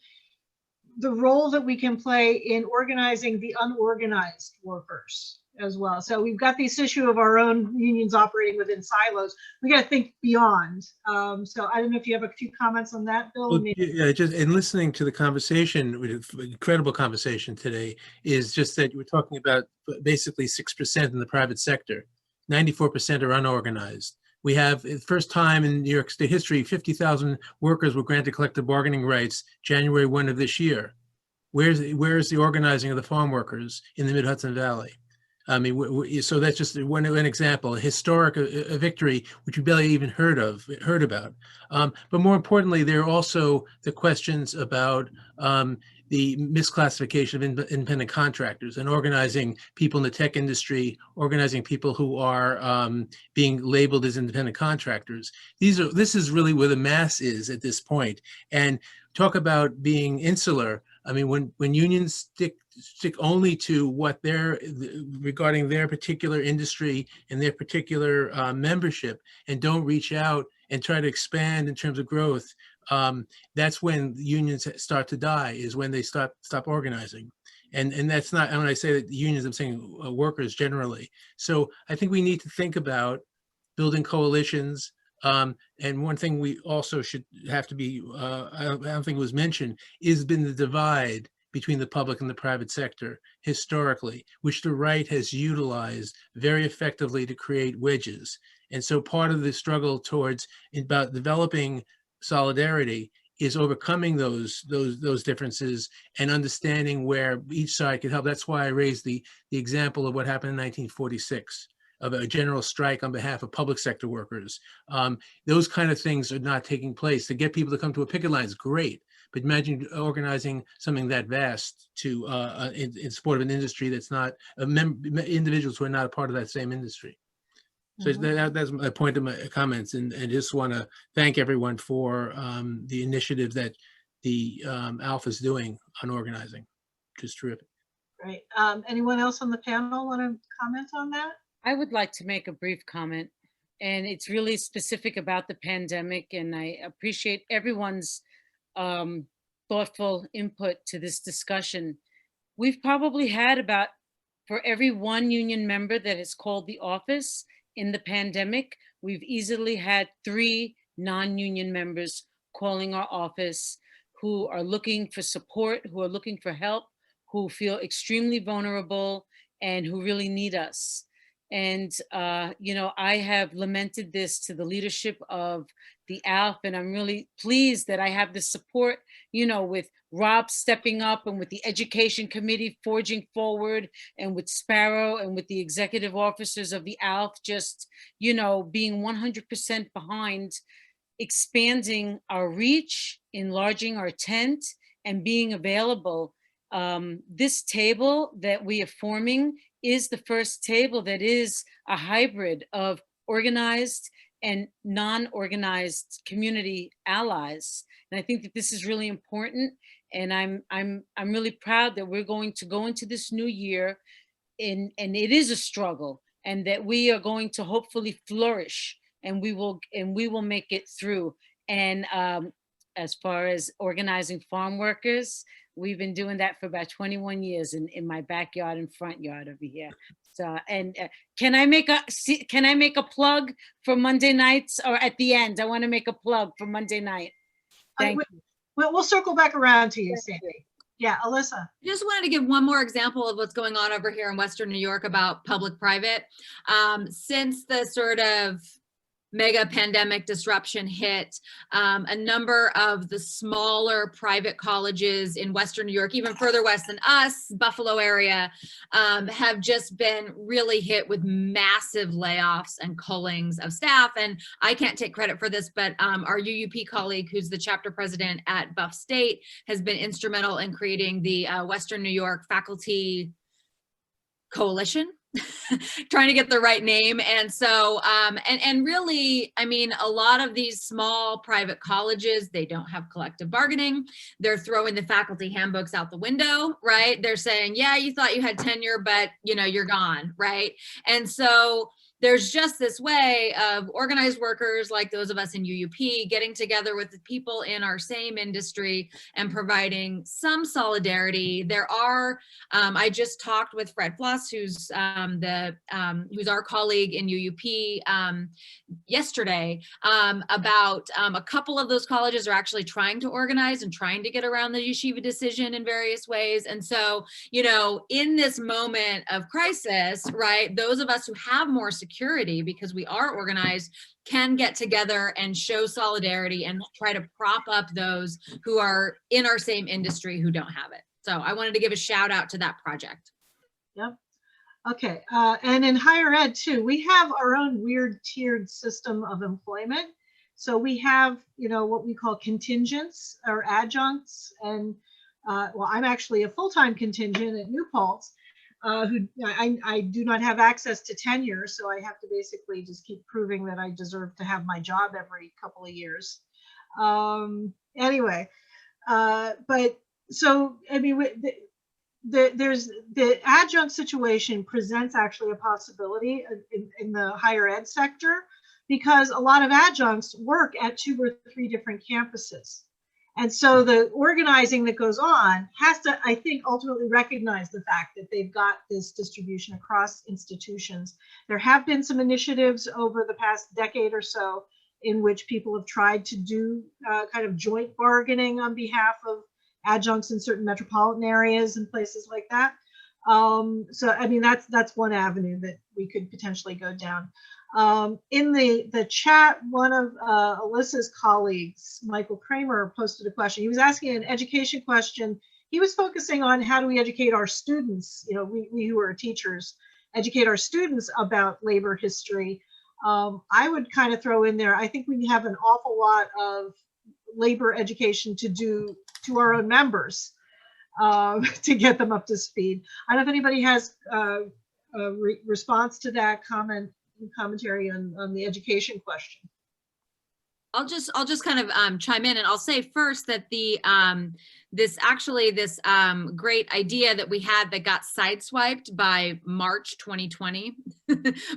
the role that we can play in organizing the unorganized workers as well. So we've got this issue of our own unions operating within silos. We got to think beyond. So I don't know if you have a few comments on that, Bill. Well, yeah, just in listening to the conversation, incredible conversation today, is just that you were talking about basically 6% in the private sector, 94% are unorganized. We have, the first time in New York State history, 50,000 workers were granted collective bargaining rights January 1 of this year. Where's the organizing of the farm workers in the Mid-Hudson Valley? I mean, so that's just one example, a historic a victory, which we barely even heard about. But more importantly, there are also the questions about the misclassification of independent contractors and organizing people in the tech industry, organizing people who are being labeled as independent contractors. This is really where the mass is at this point. And talk about being insular. I mean, when unions stick only to what regarding their particular industry and their particular membership, and don't reach out and try to expand in terms of growth, that's when unions start to die, is when they stop organizing. And that's not, and when I say that unions, I'm saying workers generally. So I think we need to think about building coalitions. And one thing we also should have to be, I don't think it was mentioned, has been the divide between the public and the private sector historically, which the right has utilized very effectively to create wedges. And so part of the struggle towards about developing solidarity is overcoming those differences and understanding where each side can help. That's why I raised the example of what happened in 1946. Of a general strike on behalf of public sector workers. Those kind of things are not taking place. To get people to come to a picket line is great, but imagine organizing something that vast to in support of an industry that's not individuals who are not a part of that same industry. So that's my point of my comments, and just want to thank everyone for the initiative that the Alpha is doing on organizing. Just terrific. Great. Anyone else on the panel want to comment on that? I would like to make a brief comment, and it's really specific about the pandemic, and I appreciate everyone's thoughtful input to this discussion. We've probably had about, for every one union member that has called the office in the pandemic, we've easily had 3 non-union members calling our office who are looking for support, who are looking for help, who feel extremely vulnerable, and who really need us. And, you know, I have lamented this to the leadership of the ALF, and I'm really pleased that I have the support, you know, with Rob stepping up and with the education committee forging forward and with Sparrow and with the executive officers of the ALF just, you know, being 100% behind expanding our reach, enlarging our tent, and being available. This table that we are forming is the first table that is a hybrid of organized and non-organized community allies. And I think that this is really important. And I'm really proud that we're going to go into this new year and it is a struggle, and that we are going to hopefully flourish, and we will make it through. And as far as organizing farm workers, we've been doing that for about 21 years in my backyard and front yard over here. So, and can I make a plug for Monday nights, or at the end? I want to make a plug for Monday night. Thank you. We'll circle back around to you, Sandy. Yeah, Alyssa. Just wanted to give one more example of what's going on over here in Western New York about public-private. Since the sort of mega pandemic disruption hit, a number of the smaller private colleges in Western New York, even further west than us, Buffalo area, have just been really hit with massive layoffs and cullings of staff. And I can't take credit for this, but our UUP colleague, who's the chapter president at Buff State, has been instrumental in creating the Western New York Faculty Coalition. Trying to get the right name. And so, and really, I mean, a lot of these small private colleges, they don't have collective bargaining. They're throwing the faculty handbooks out the window, right? They're saying, yeah, you thought you had tenure, but you're gone, right? And so there's just this way of organized workers like those of us in UUP getting together with the people in our same industry and providing some solidarity. There are, I just talked with Fred Floss, who's who's our colleague in UUP yesterday, about a couple of those colleges are actually trying to organize and trying to get around the yeshiva decision in various ways. And so, in this moment of crisis, right, those of us who have more security because we are organized can get together and show solidarity and try to prop up those who are in our same industry who don't have it. So I wanted to give a shout out to that project. Yep. Okay. And in higher ed too, we have our own weird tiered system of employment. So we have, what we call contingents or adjuncts. And well, I'm actually a full-time contingent at New Paltz. Who I do not have access to tenure, so I have to basically just keep proving that I deserve to have my job every couple of years. Anyway, but so I mean, there's the adjunct situation presents actually a possibility in the higher ed sector, because a lot of adjuncts work at 2 or 3 different campuses. And so the organizing that goes on has to, I think, ultimately recognize the fact that they've got this distribution across institutions. There have been some initiatives over the past decade or so in which people have tried to do kind of joint bargaining on behalf of adjuncts in certain metropolitan areas and places like that. So, I mean, that's one avenue that we could potentially go down. In the chat, one of Alyssa's colleagues, Michael Kramer, posted a question. He was asking an education question. He was focusing on how do we educate our students, we who are teachers, educate our students about labor history. I would kind of throw in there, I think we have an awful lot of labor education to do to our own members to get them up to speed. I don't know if anybody has a response to that commentary on the education question. I'll just kind of chime in, and I'll say first that the this great idea that we had that got sideswiped by March 2020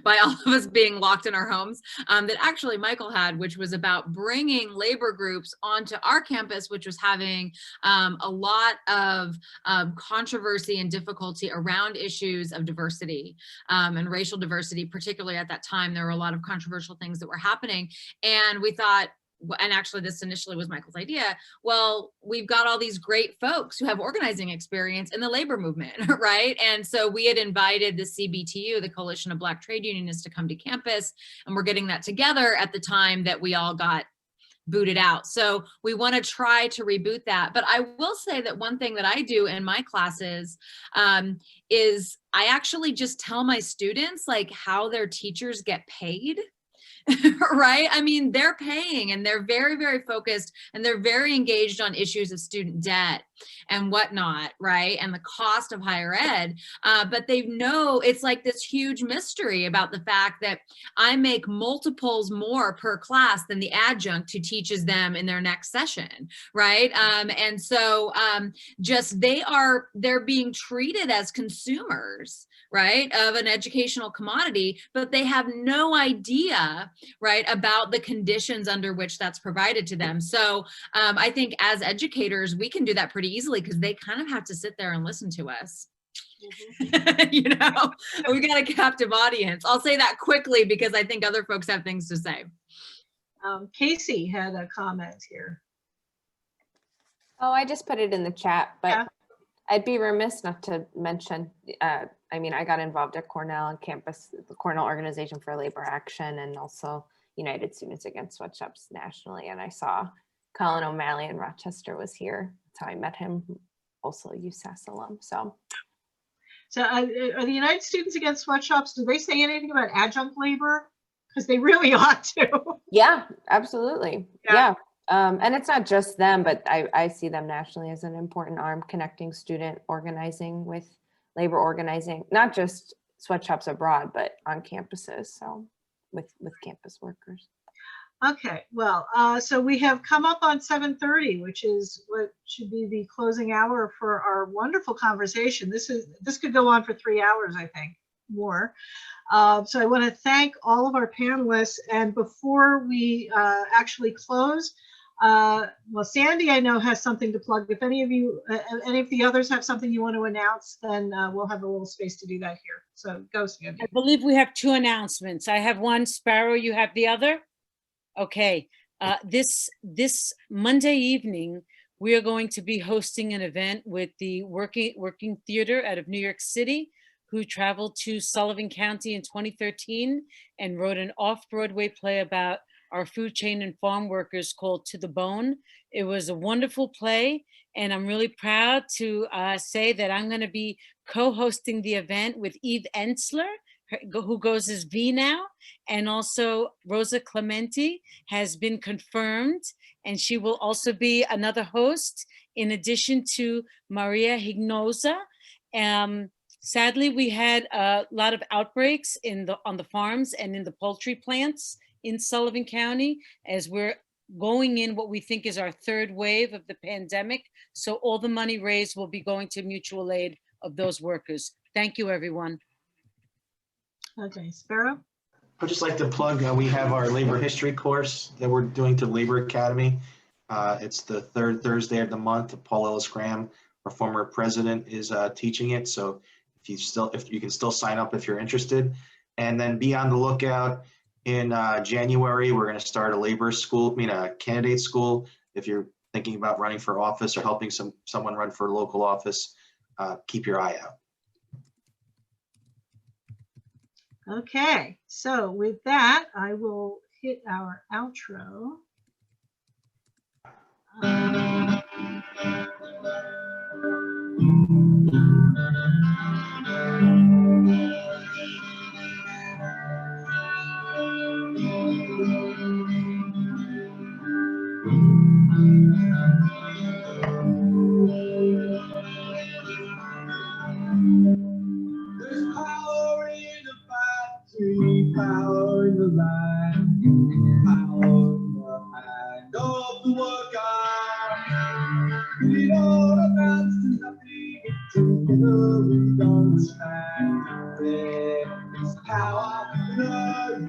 by all of us being locked in our homes, that actually Michael had, which was about bringing labor groups onto our campus, which was having a lot of controversy and difficulty around issues of diversity and racial diversity. Particularly at that time, there were a lot of controversial things that were happening, and we thought, and actually this initially was Michael's idea, well, we've got all these great folks who have organizing experience in the labor movement, right? And so we had invited the CBTU, the Coalition of Black Trade Unionists, to come to campus, and we're getting that together at the time that we all got booted out. So we want to try to reboot that. But I will say that one thing that I do in my classes is I actually just tell my students like how their teachers get paid. right? I mean, they're paying and they're very, very focused and they're very engaged on issues of student debt and whatnot, right? And the cost of higher ed. But they know it's like this huge mystery about the fact that I make multiples more per class than the adjunct who teaches them in their next session, right? And so just they're being treated as consumers, right, of an educational commodity, but they have no idea, right, about the conditions under which that's provided to them. So I think as educators, we can do that pretty easily because they kind of have to sit there and listen to us. You know, we got a captive audience. I'll say that quickly because I think other folks have things to say. Casey had a comment here. Oh, I just put it in the chat, but Yeah. I'd be remiss not to mention, I mean, I got involved at Cornell on campus, the Cornell Organization for Labor Action, and also United Students Against Sweatshops nationally. And I saw Colin O'Malley in Rochester was here. That's how I met him, also a USAS alum. So are the United Students Against Sweatshops, do they say anything about adjunct labor? Because they really ought to. yeah, absolutely. Yeah. Yeah. And it's not just them, but I see them nationally as an important arm connecting student organizing with labor organizing, not just sweatshops abroad, but on campuses. So with campus workers. Okay, well, so we have come up on 7:30, which is what should be the closing hour for our wonderful conversation. This could go on for 3 hours, I think, more. So I want to thank all of our panelists. And before we actually close, well, Sandy, I know, has something to plug. If any of you, any of the others have something you want to announce, then we'll have a little space to do that here. So go, Sandy. I believe we have two announcements. I have one. Sparrow, you have the other? Okay. This Monday evening, we are going to be hosting an event with the Working Theater out of New York City, who traveled to Sullivan County in 2013 and wrote an off-Broadway play about our food chain and farm workers called To the Bone. It was a wonderful play, and I'm really proud to say that I'm going to be co-hosting the event with Eve Ensler, who goes as V now, and also Rosa Clementi has been confirmed, and she will also be another host in addition to Maria Hignosa. Sadly, we had a lot of outbreaks on the farms and in the poultry plants in Sullivan County as we're going in what we think is our third wave of the pandemic. So all the money raised will be going to mutual aid of those workers. Thank you, everyone. Okay, Sparrow? I'd just like to plug, we have our labor history course that we're doing to Labor Academy. It's the third Thursday of the month. Paul Ellis Graham, our former president, is teaching it. So if you can still sign up if you're interested. And then be on the lookout. In January, we're going to start a labor school, a candidate school. If you're thinking about running for office or helping someone run for a local office, keep your eye out. Okay, so with that, I will hit our outro. There's power in the factory, power in the land, power in the hand of the worker. We all advance to nothing, together we don't stand. There is power in the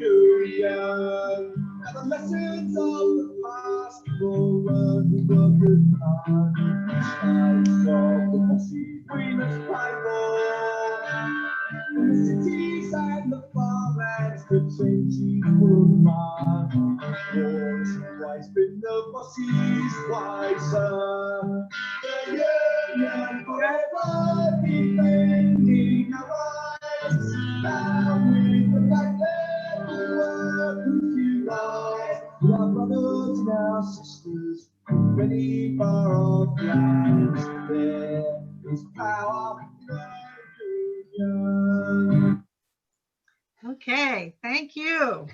union, and the lessons of the past will learn the workers hard. Skies of the bosses we must fight for. The cities and the farmlands, the changing world man. Wars have always been the bosses wiser. The union forever defending our rights. Now with the black label workers unite. We are brothers and our sisters, ready for our plans. There is power in the union. Okay, thank you.